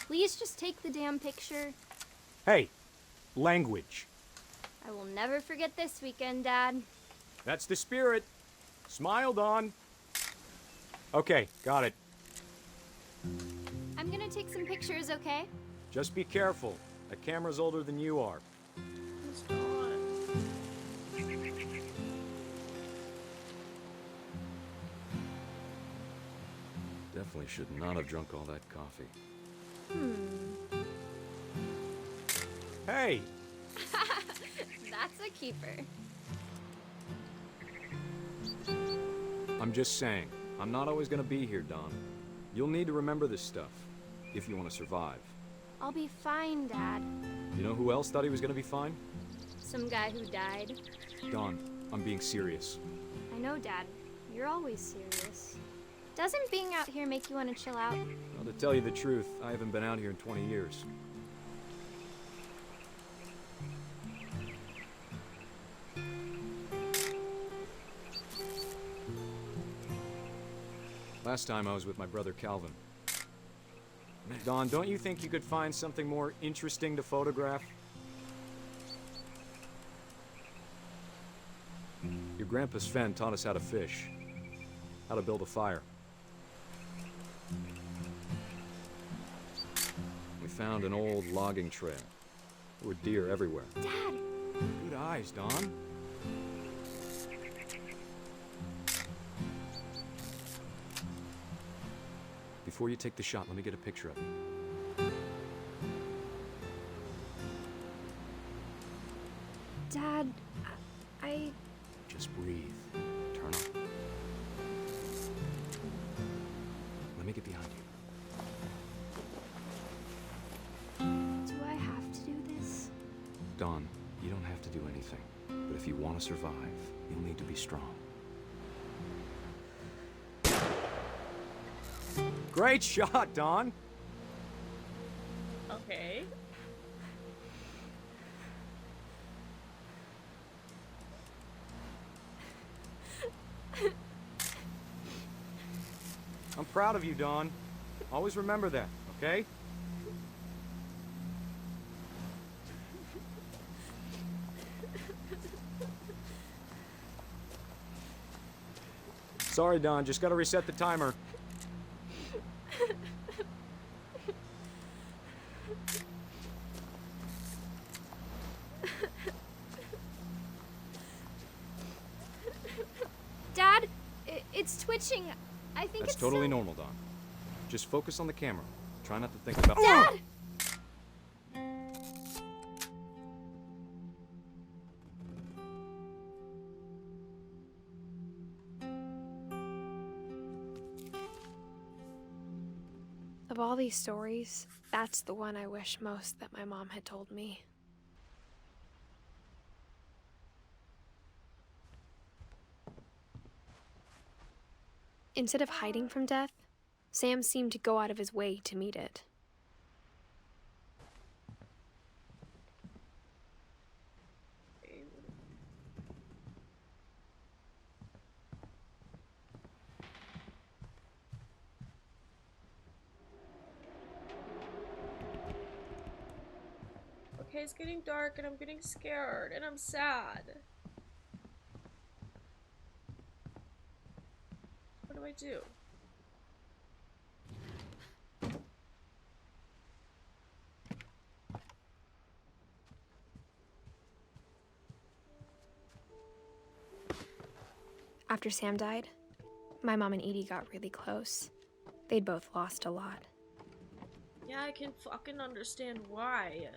Please just take the damn picture. Hey, language. I will never forget this weekend, Dad. That's the spirit. Smile, Dawn. Okay, got it. I'm gonna take some pictures, okay? Just be careful. That camera's older than you are. It's gone. Definitely should not have drunk all that coffee. Hey! That's a keeper. I'm just saying, I'm not always gonna be here, Dawn. You'll need to remember this stuff, if you want to survive. I'll be fine, Dad. You know who else thought he was gonna be fine? Some guy who died. Dawn, I'm being serious. I know, Dad. You're always serious. Doesn't being out here make you want to chill out? Well, to tell you the truth, I haven't been out here in 20 years. Last time I was with my brother Calvin. Dawn, don't you think you could find something more interesting to photograph? Your grandpa Sven taught us how to fish, how to build a fire. We found an old logging trail. There were deer everywhere. Dad! Good eyes, Dawn. Before you take the shot, let me get a picture of you. Dad, I... Just breathe. Turn up. Let me get behind you. Do I have to do this? Dawn, you don't have to do anything. But if you want to survive, you'll need to be strong. Great shot, Dawn! Okay. I'm proud of you, Dawn. Always remember that, okay? Sorry, Dawn, just gotta reset the timer. Dad, it's twitching. I think That's it's totally so... normal, Dawn. Just focus on the camera. Try not to think about— Dad! Of all these stories, that's the one I wish most that my mom had told me. Instead of hiding from death, Sam seemed to go out of his way to meet it. Okay, it's getting dark and I'm getting scared and I'm sad. What do I do? After Sam died, my mom and Edie got really close. They'd both lost a lot. Yeah, I can fucking understand why.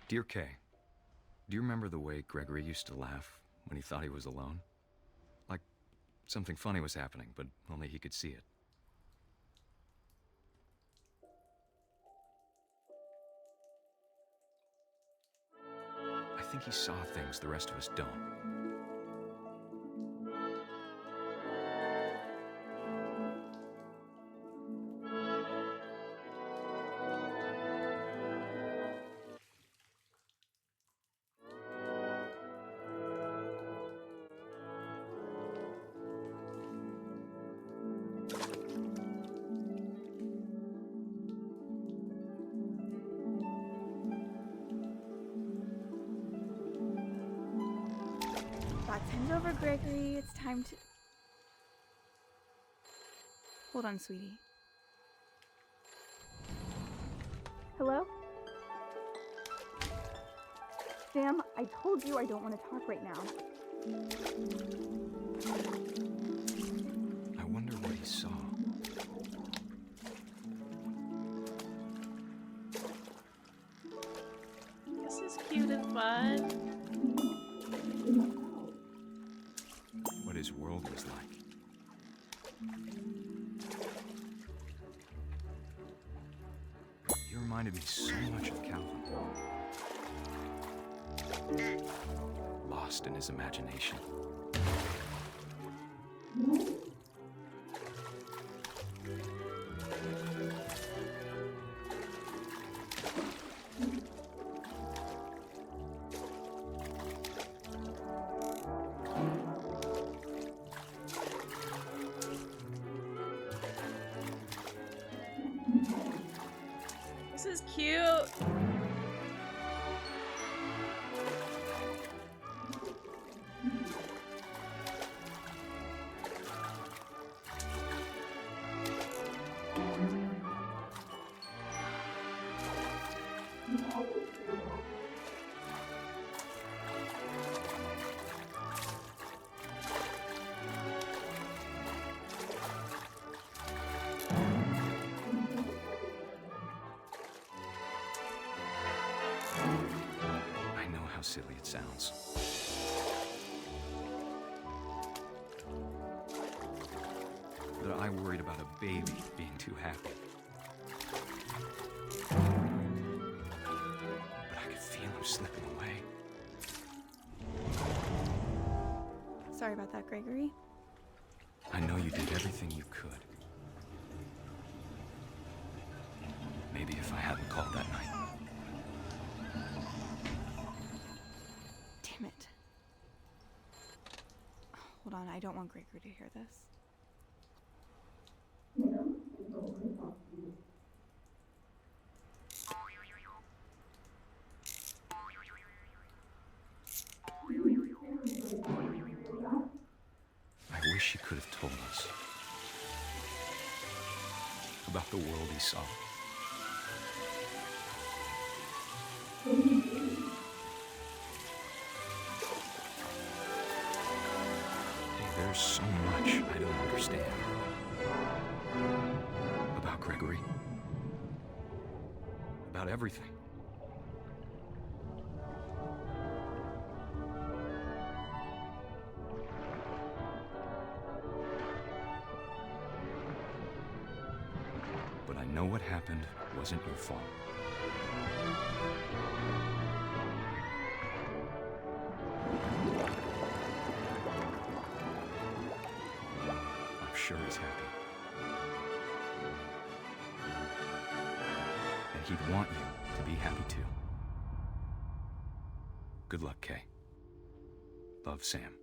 Dear Kay, do you remember the way Gregory used to laugh when he thought he was alone? Like something funny was happening, but only he could see it. think he saw things the rest of us don't. Bath time's over, Gregory. It's time to... Hold on, sweetie. Hello? Sam, I told you I don't want to talk right now. I wonder what he saw. This is cute and fun. What his world was like. He reminded me so much of Calvin. Lost in his imagination. This is cute. I know how silly it sounds. But I worried about a baby being too happy. But I could feel him slipping away. Sorry about that, Gregory. I know you did everything you could. Maybe if I hadn't called that night. Damn it. Hold on, I don't want Gregory to hear this. I wish he could have told us about the world he saw. There's so much I don't understand about Gregory, about everything. But I know what happened wasn't your fault. I'm sure he's happy. And he'd want you to be happy too. Good luck, Kay. Love, Sam.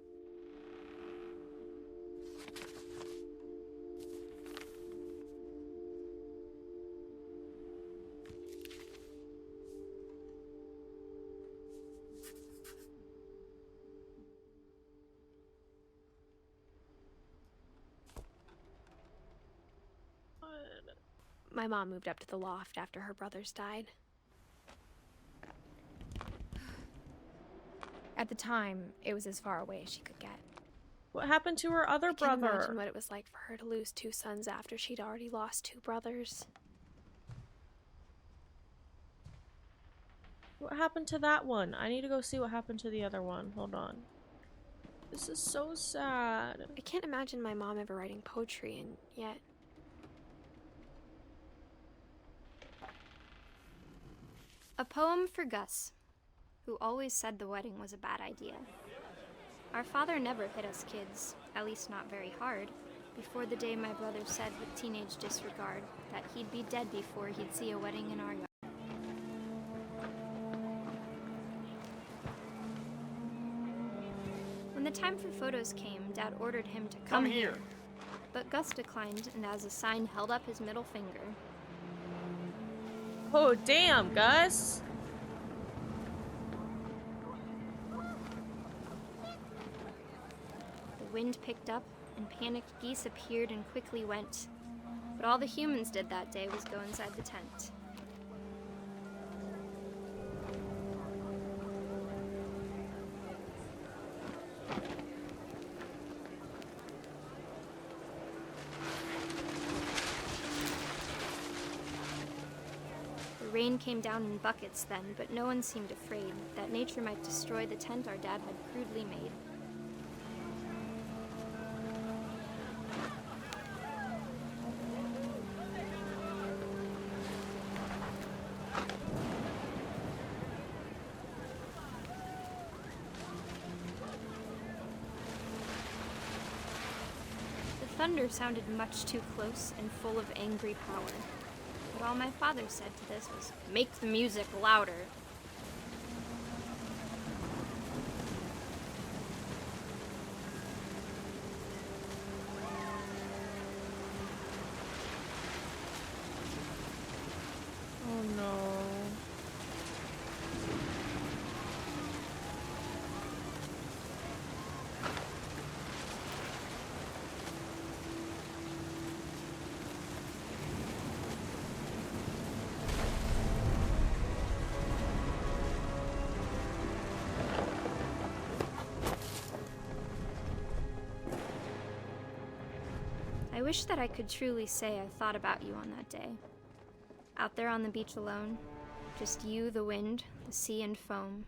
My mom moved up to the loft after her brothers died. At the time, it was as far away as she could get. What happened to her other I can't brother? imagine what it was like for her to lose 2 sons after she'd already lost 2 brothers. What happened to that one? I need to go see what happened to the other one. Hold on. This is so sad. I can't imagine my mom ever writing poetry, and yet... A poem for Gus. who always said the wedding was a bad idea. Our father never hit us kids, at least not very hard, before the day my brother said with teenage disregard that he'd be dead before he'd see a wedding in our yard. When the time for photos came, Dad ordered him to come here. But Gus declined, and as a sign held up his middle finger. Oh, damn, Gus. The wind picked up, and panicked geese appeared and quickly went. But all the humans did that day was go inside the tent. The rain came down in buckets then, but no one seemed afraid that nature might destroy the tent our dad had crudely made. The thunder sounded much too close and full of angry power. But all my father said to this was, "Make the music louder." Oh no. I wish that I could truly say I thought about you on that day. Out there on the beach alone, just you, the wind, the sea, and foam.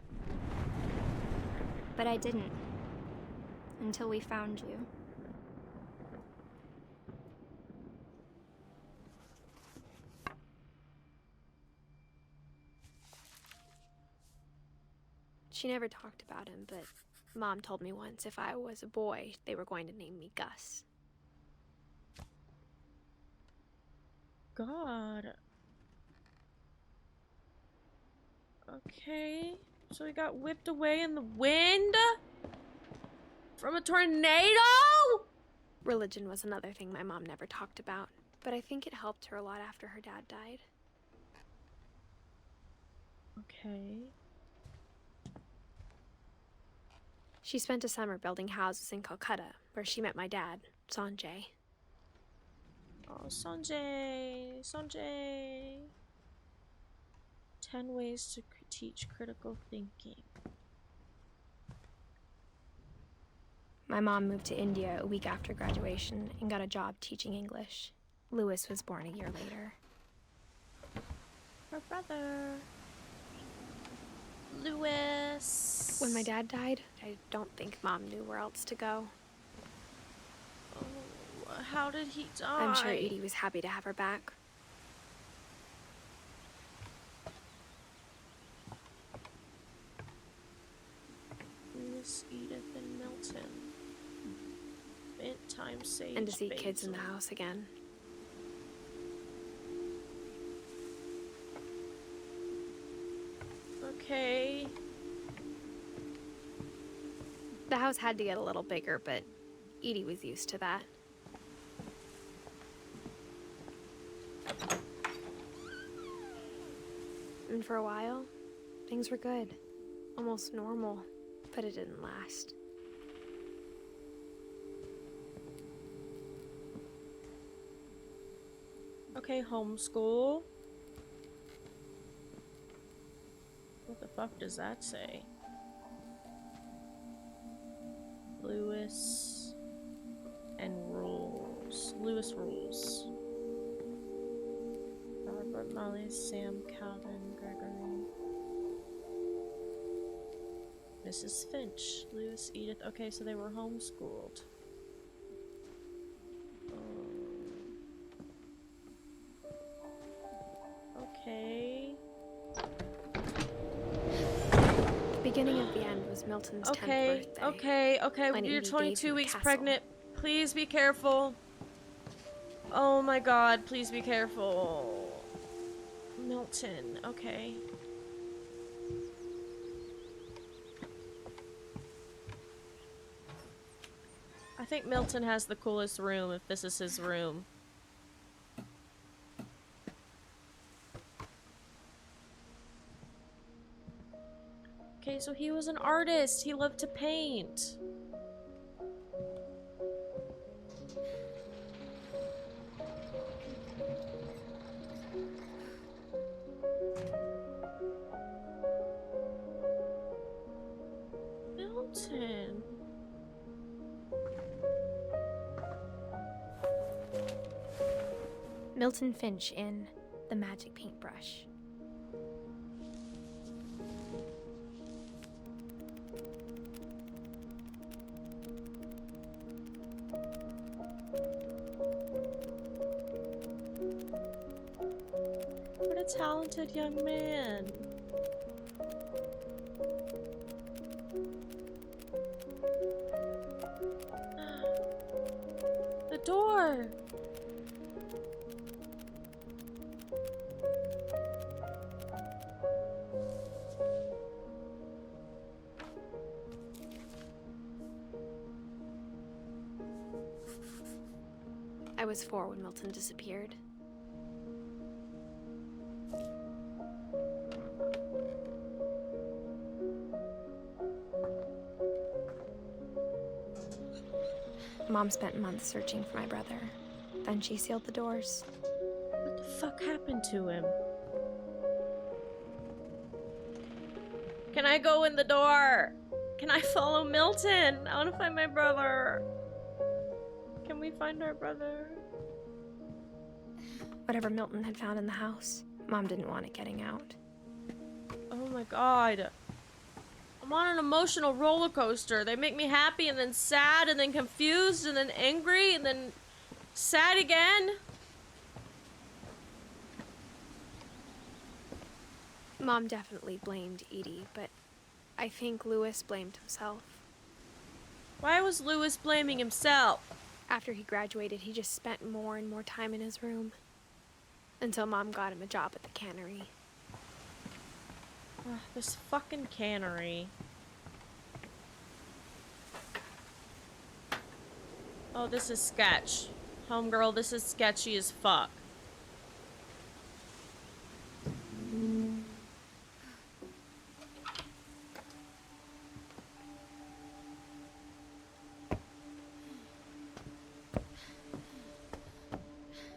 But I didn't, until we found you. She never talked about him, but Mom told me once if I was a boy, they were going to name me Gus. God. Okay. So he got whipped away in the wind? From a tornado? Religion was another thing my mom never talked about, but I think it helped her a lot after her dad died. Okay. She spent a summer building houses in Calcutta, where she met my dad, Sanjay. Oh, Sanjay. Sanjay. 10 ways to teach critical thinking. My mom moved to India a week after graduation and got a job teaching English. Louis was born a year later. Her brother. Louis. When my dad died, I don't think Mom knew where else to go. Oh, how did he die? I'm sure Edie was happy to have her back. Miss Edith and Milton. Bedtime sage. And to see basil. kids in the house again. Okay. The house had to get a little bigger, but Edie was used to that. And for a while, things were good. Almost normal, but it didn't last. Okay, homeschool. What the fuck does that say? Louis and rules. Louis rules. Robert, Molly, Sam, Calvin, Gregory. Mrs. Finch, Louis, Edith. Okay, so they were homeschooled. Okay. beginning of the end was Milton's 10th birthday. Okay. when You're Edie gave 22 him the weeks castle. pregnant. Please be careful. Oh my god, please be careful. Milton, okay. I think Milton has the coolest room if this is his room. Okay, so he was an artist. He loved to paint. Milton. Milton Finch in The Magic Paintbrush. What a talented young man. The door. I was 4 when Milton disappeared. Mom spent months searching for my brother. Then she sealed the doors. What the fuck happened to him? Can I go in the door? Can I follow Milton? I want to find my brother. Can we find our brother? Whatever Milton had found in the house, Mom didn't want it getting out. Oh my god. I'm on an emotional roller coaster. They make me happy and then sad and then confused and then angry and then sad again. Mom definitely blamed Edie, but I think Louis blamed himself. Why was Louis blaming himself? After he graduated, he just spent more and more time in his room. Until Mom got him a job at the cannery. Ugh, this fucking cannery. Oh, this is sketch. Homegirl, this is sketchy as fuck.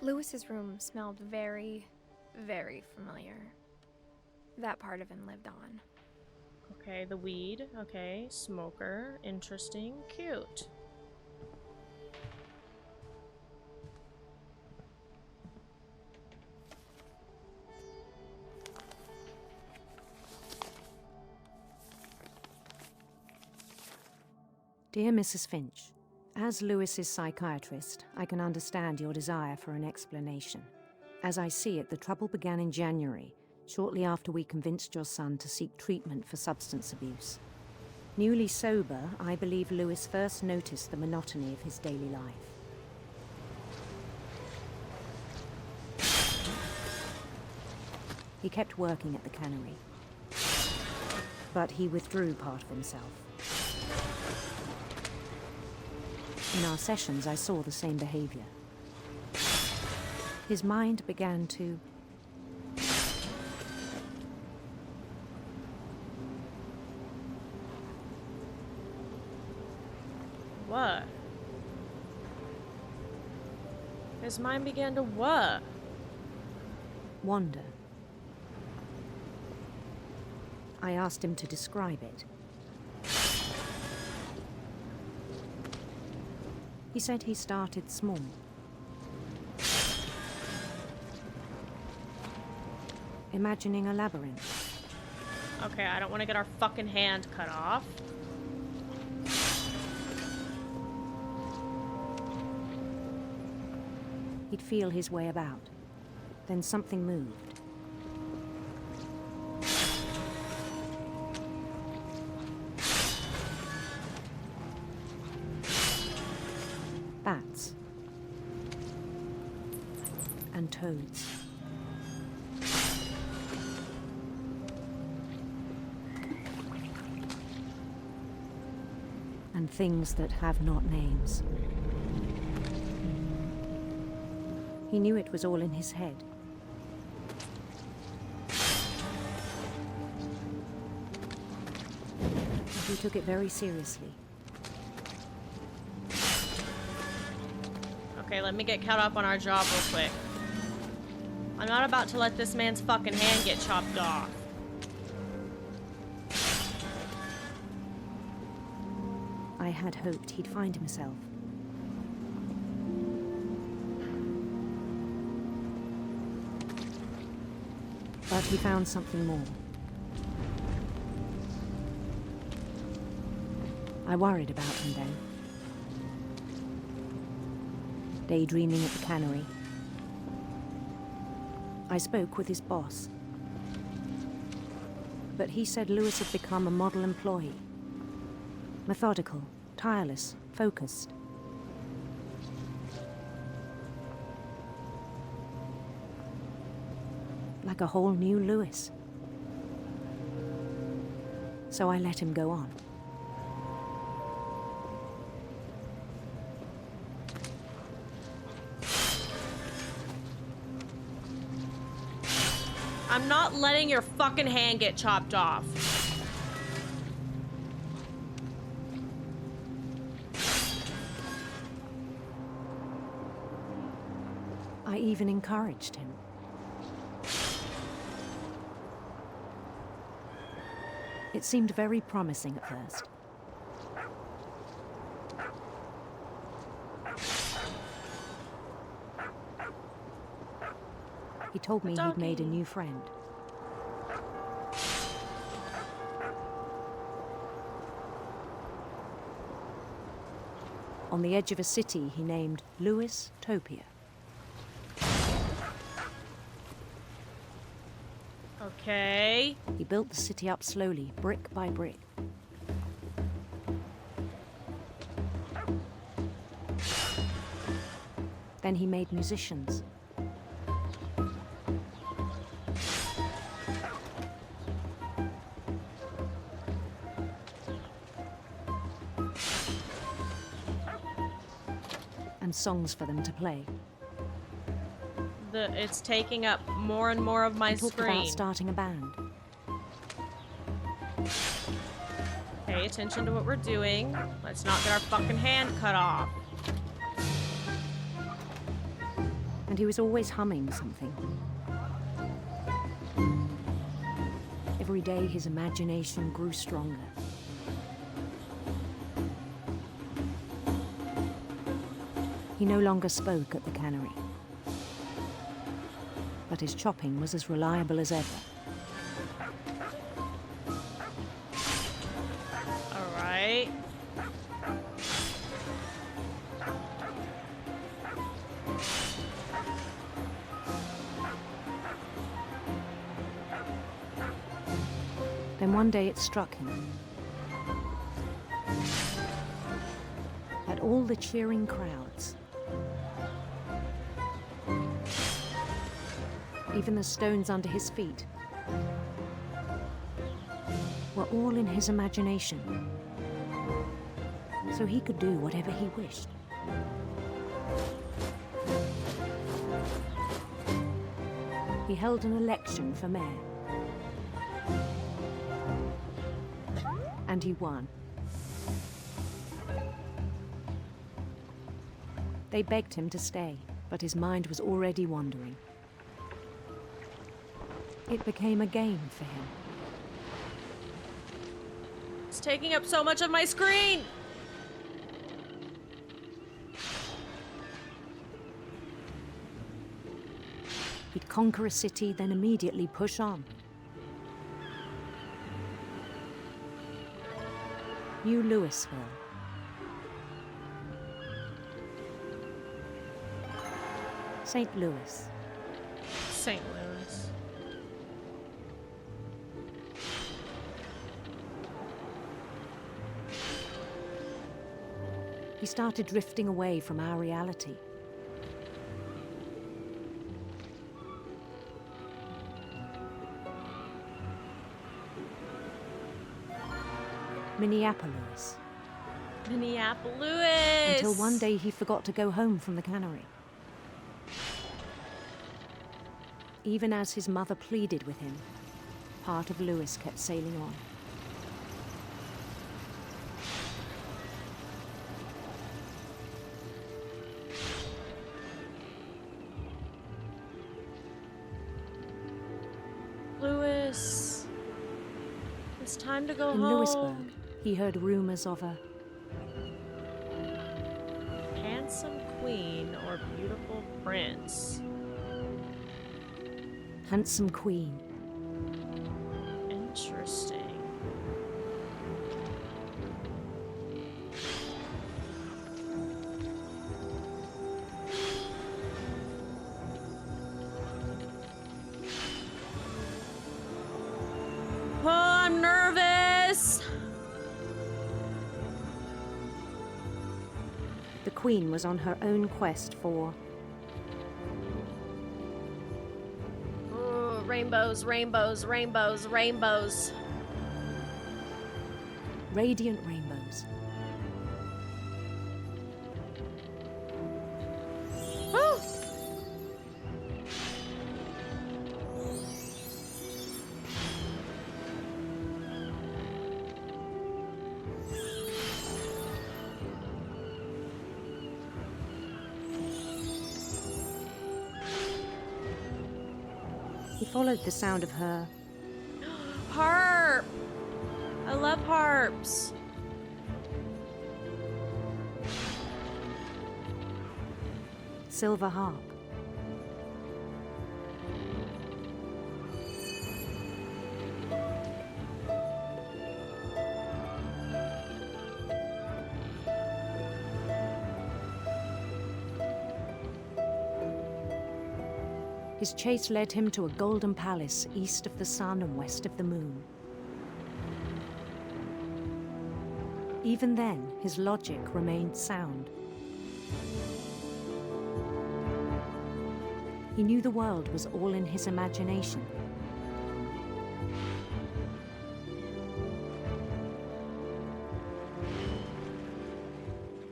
Louis's room smelled very, very familiar. That part of him lived on. Okay, the weed. Okay, smoker. Interesting. Cute. Dear Mrs. Finch, as Louis's psychiatrist, I can understand your desire for an explanation. As I see it, the trouble began in January, shortly after we convinced your son to seek treatment for substance abuse. Newly sober, I believe Louis first noticed the monotony of his daily life. He kept working at the cannery, but he withdrew part of himself. In our sessions, I saw the same behavior. His mind began to... What? His mind began to what? wander. I asked him to describe it. He said he started small. Imagining a labyrinth. Okay, I don't want to get our fucking hand cut off. He'd feel his way about. Then something moved. bats, and toads. And things that have not names. He knew it was all in his head. But he took it very seriously. Okay, let me get caught up on our job real quick. I'm not about to let this man's fucking hand get chopped off. I had hoped he'd find himself. But he found something more. I worried about him then. Daydreaming at the cannery. I spoke with his boss. But he said Lewis had become a model employee. Methodical, tireless, focused. Like a whole new Lewis. So I let him go on. I'm not letting your fucking hand get chopped off. I even encouraged him. It seemed very promising at first. He told me he'd made a new friend. On the edge of a city he named Lewis Topia. Okay. He built the city up slowly, brick by brick. Then he made musicians. And songs for them to play. It's taking up more and more of my he talked screen. About starting a band. Pay attention to what we're doing. Let's not get our fucking hand cut off. And he was always humming something. Every day his imagination grew stronger. He no longer spoke at the cannery. But his chopping was as reliable as ever. All right. Then one day it struck him that all the cheering crowds, even the stones under his feet, were all in his imagination, so he could do whatever he wished. He held an election for mayor, and he won. They begged him to stay, but his mind was already wandering. It became a game for him. It's taking up so much of my screen! He'd conquer a city, then immediately push on. New Louisville. St. Louis. St. Louis. He started drifting away from our reality. Minneapolis. Minneapolis! Until one day he forgot to go home from the cannery. Even as his mother pleaded with him, part of Lewis kept sailing on. Lewis. It's time to go In home. Lewisburg, he heard rumors of a handsome queen or beautiful prince. handsome queen. Interesting. Oh, I'm nervous. The queen was on her own quest for Rainbows, rainbows, rainbows, rainbows. radiant rainbows. Woo! He followed the sound of her Harp! I love harps. silver harp. His chase led him to a golden palace east of the sun and west of the moon. Even then, his logic remained sound. He knew the world was all in his imagination.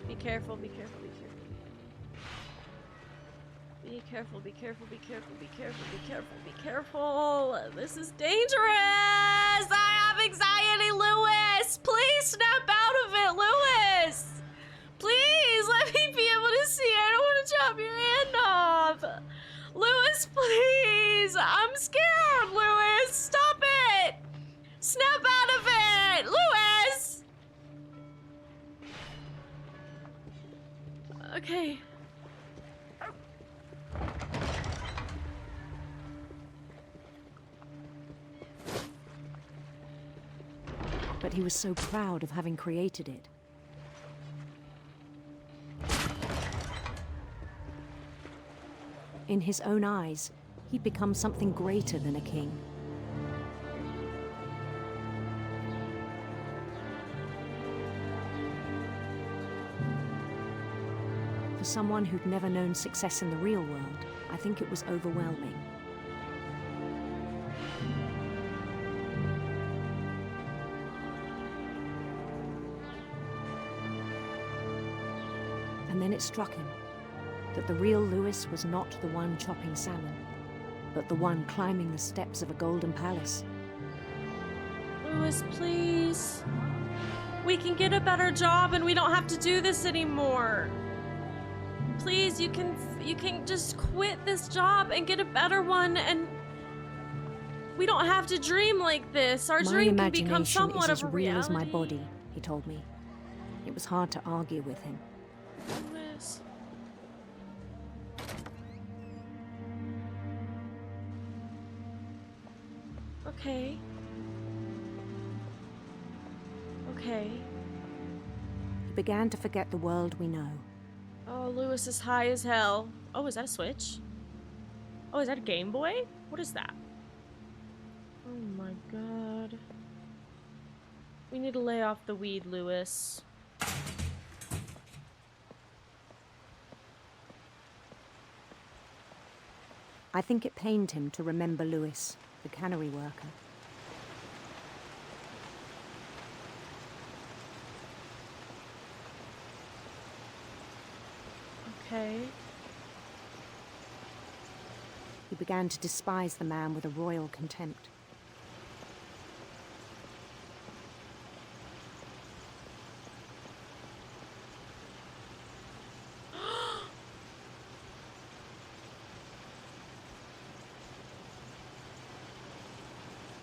Be careful, be careful, be careful. Be careful, be careful, be careful, be careful, be careful, be careful. This is dangerous. I have anxiety, Lewis. Please snap out of it, Lewis. Please let me be able to see. I don't want to chop your hand off. Lewis, please. I'm scared, Lewis. Stop it. Snap out of it, Lewis. Okay. But he was so proud of having created it. In his own eyes, he'd become something greater than a king. For someone who'd never known success in the real world, I think it was overwhelming. And then it struck him that the real Lewis was not the one chopping salmon, but the one climbing the steps of a golden palace. Lewis, please. We can get a better job and we don't have to do this anymore. Please, you can just quit this job and get a better one, and we don't have to dream like this. Our dream can become somewhat of a reality. My imagination is as real as my body, he told me. It was hard to argue with him. Lewis. Okay. Okay. He began to forget the world we know. Oh, Lewis is high as hell. Oh, is that a Switch? Oh, is that a Game Boy? What is that? Oh my god. We need to lay off the weed, Lewis. I think it pained him to remember Lewis, the cannery worker. Okay. He began to despise the man with a royal contempt.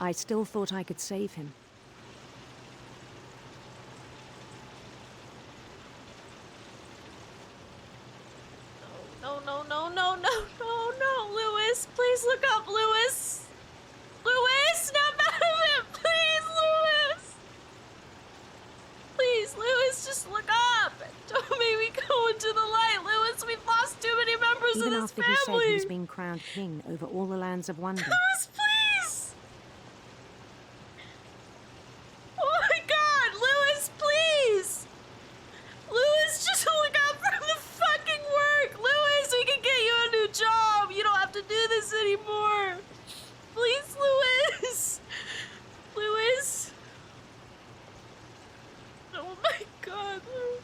I still thought I could save him. No, no, no, no, no, no, no, Lewis, please look up, Lewis. Lewis, snap out of it, please, Lewis. Please, Lewis, just look up. Don't make me go into the light, Lewis. We've lost too many members Even of this after family. he said he was being crowned king over all the lands of wonder. Lewis, please. Oh my God, Lewis, please. Lewis, just look up from the fucking work. Lewis, we can get you a new job. You don't have to do this anymore. Please, Lewis. Lewis. Oh my God, Lewis.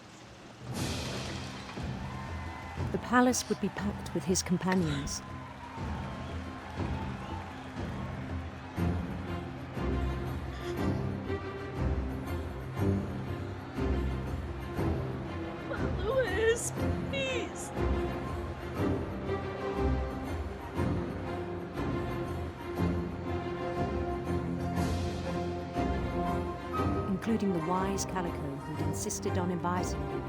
The palace would be packed with his companions. Lewis, please. Including the wise Calico who'd insisted on advising him.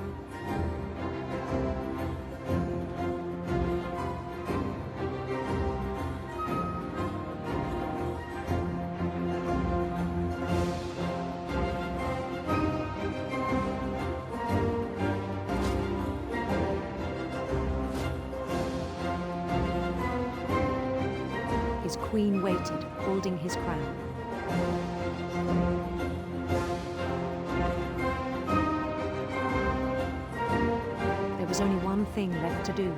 His queen waited, holding his crown. There was only one thing left to do.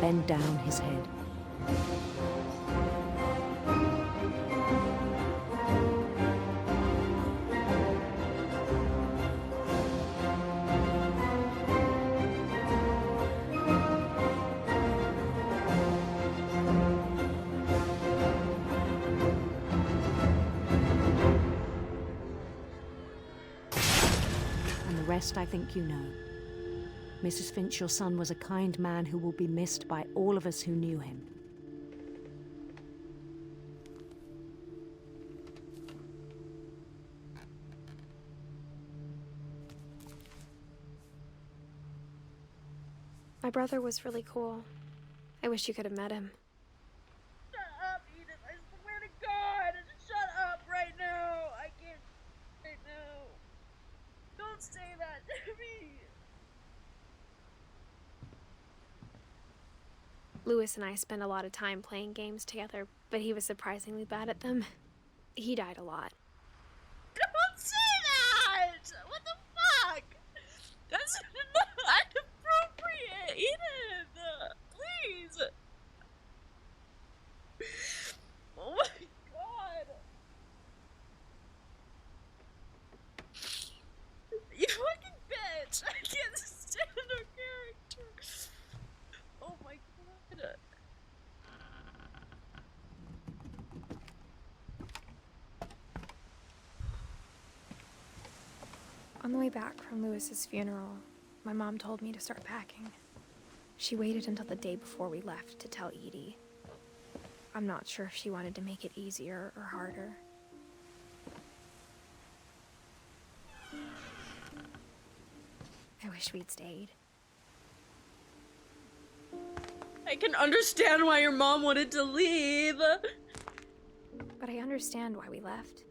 Bend down his head. And the rest I think you know. Mrs. Finch, your son was a kind man who will be missed by all of us who knew him. My brother was really cool. I wish you could have met him. Shut up, Edith. I swear Lewis and I spent a lot of time playing games together, but he was surprisingly bad at them. He died a lot. Don't say that! What the fuck? That's not appropriate, Edith! Please! Oh my god! You fucking bitch! I can't stand her character! Oh my god. On the way back from Lewis's funeral, my mom told me to start packing. She waited until the day before we left to tell Edie. I'm not sure if she wanted to make it easier or harder. I wish we'd stayed. I can understand why your mom wanted to leave. But I understand why we left.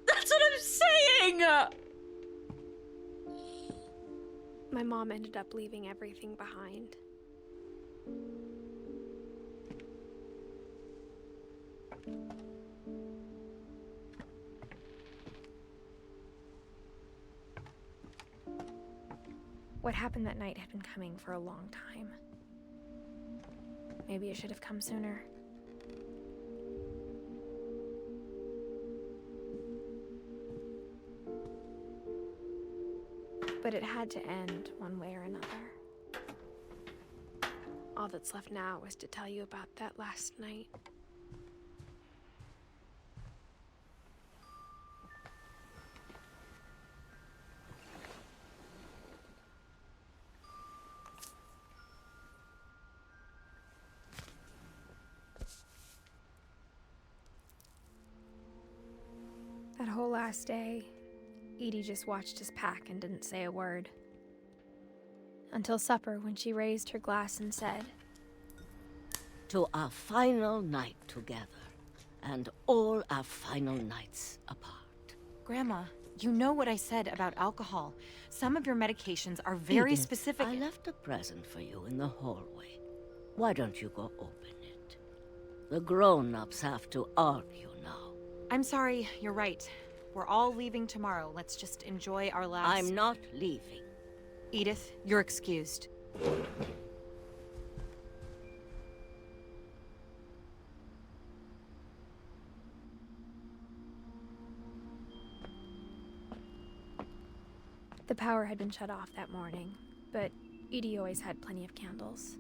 That's what I'm saying! My mom ended up leaving everything behind. What happened that night had been coming for a long time. Maybe it should have come sooner. But it had to end one way or another. All that's left now is to tell you about that last night. That whole last day, Edie just watched us pack and didn't say a word. Until supper, when she raised her glass and said, "To our final night together, and all our final nights apart." Grandma, you know what I said about alcohol. Some of your medications are very Edith, specific. I left a present for you in the hallway. Why don't you go open it? The grown-ups have to argue now. I'm sorry, you're right. We're all leaving tomorrow. Let's just enjoy our last... I'm not leaving. Edith, you're excused. The power had been shut off that morning, but Edie always had plenty of candles.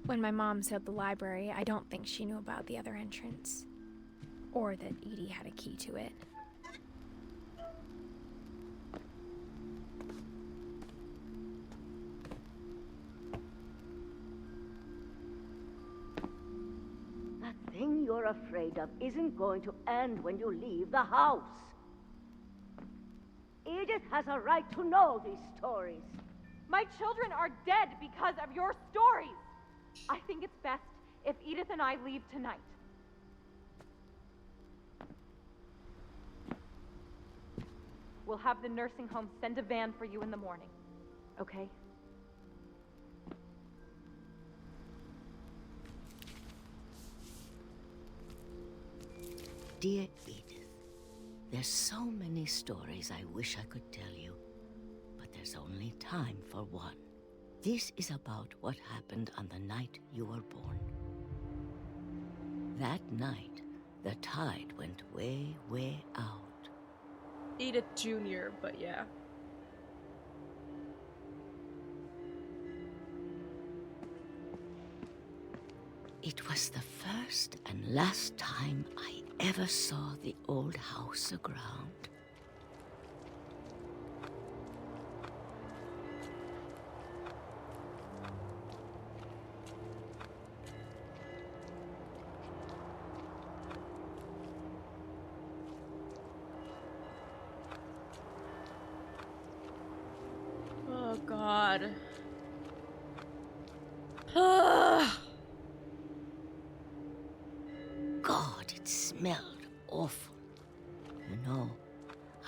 When my mom sailed the library, I don't think she knew about the other entrance, or that Edie had a key to it. That thing you're afraid of isn't going to end when you leave the house. Edith has a right to know these stories. My children are dead because of your stories. I think it's best if Edith and I leave tonight. We'll have the nursing home send a van for you in the morning, okay? Dear Edith, there's so many stories I wish I could tell you, but there's only time for one. This is about what happened on the night you were born. That night, the tide went way, way out. Edith Jr., but yeah. It was the first and last time I ever saw the old house aground. Oh god. God, it smelled awful. You know,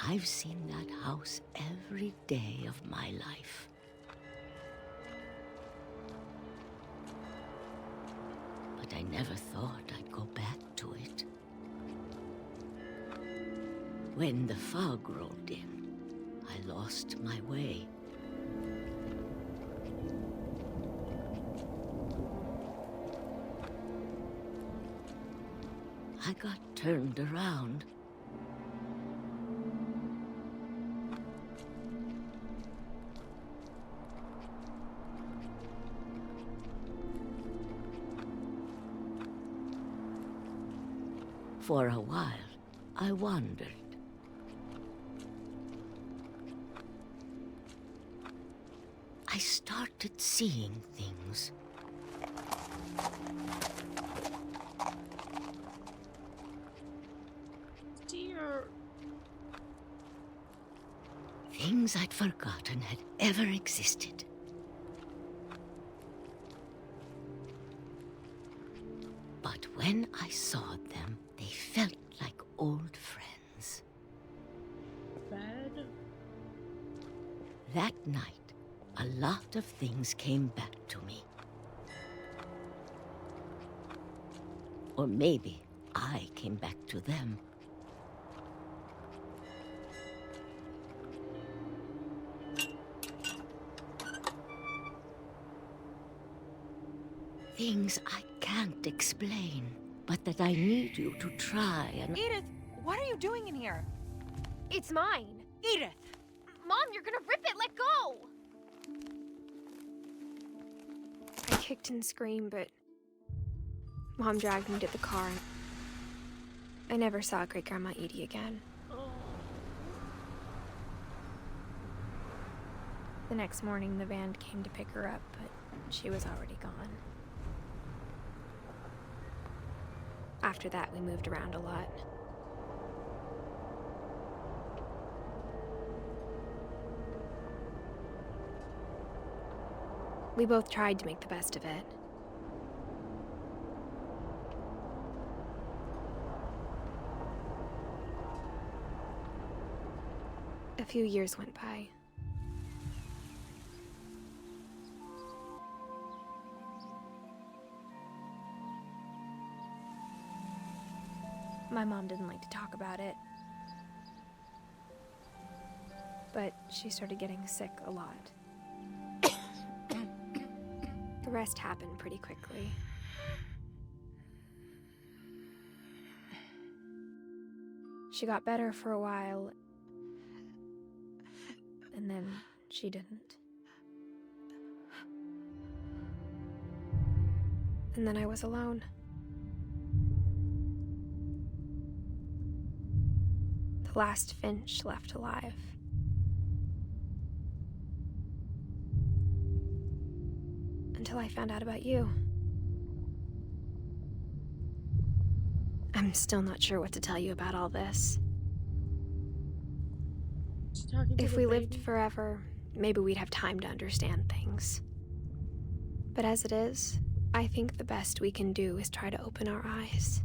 I've seen that house every day of my life. I never thought I'd go back to it. When the fog rolled in, I lost my way. I got turned around. For a while, I wandered. I started seeing things. Dear. Things I'd forgotten had ever existed. But when I saw them, they felt like old friends. Bed? That night, a lot of things came back to me. Or maybe I came back to them. Things I can't explain, but that I need you to try and... Edith, what are you doing in here? It's mine. Edith! Mom, you're gonna rip it! Let go! I kicked and screamed, but Mom dragged me to the car. I never saw Great-Grandma Edie again. The next morning, the van came to pick her up, but she was already gone. After that, we moved around a lot. We both tried to make the best of it. A few years went by. My mom didn't like to talk about it. But she started getting sick a lot. The rest happened pretty quickly. She got better for a while, and then she didn't. And then I was alone. The last Finch left alive. Until I found out about you. I'm still not sure what to tell you about all this. If we lived forever, maybe we'd have time to understand things. But as it is, I think the best we can do is try to open our eyes.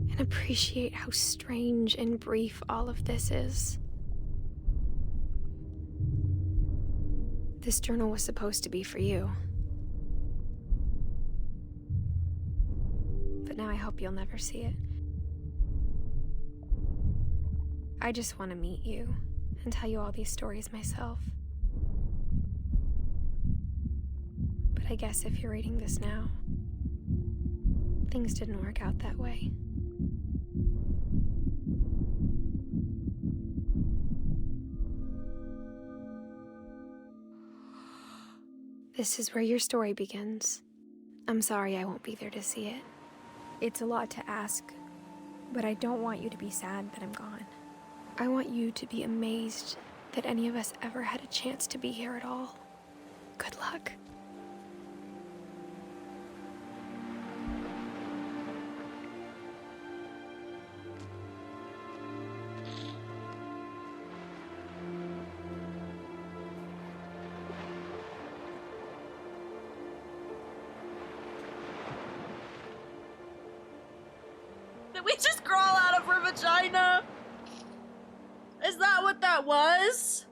And appreciate how strange and brief all of this is. This journal was supposed to be for you. But now I hope you'll never see it. I just want to meet you and tell you all these stories myself. But I guess if you're reading this now, things didn't work out that way. This is where your story begins. I'm sorry I won't be there to see it. It's a lot to ask, but I don't want you to be sad that I'm gone. I want you to be amazed that any of us ever had a chance to be here at all. Good luck. Did we just crawl out of her vagina? Is that what that was?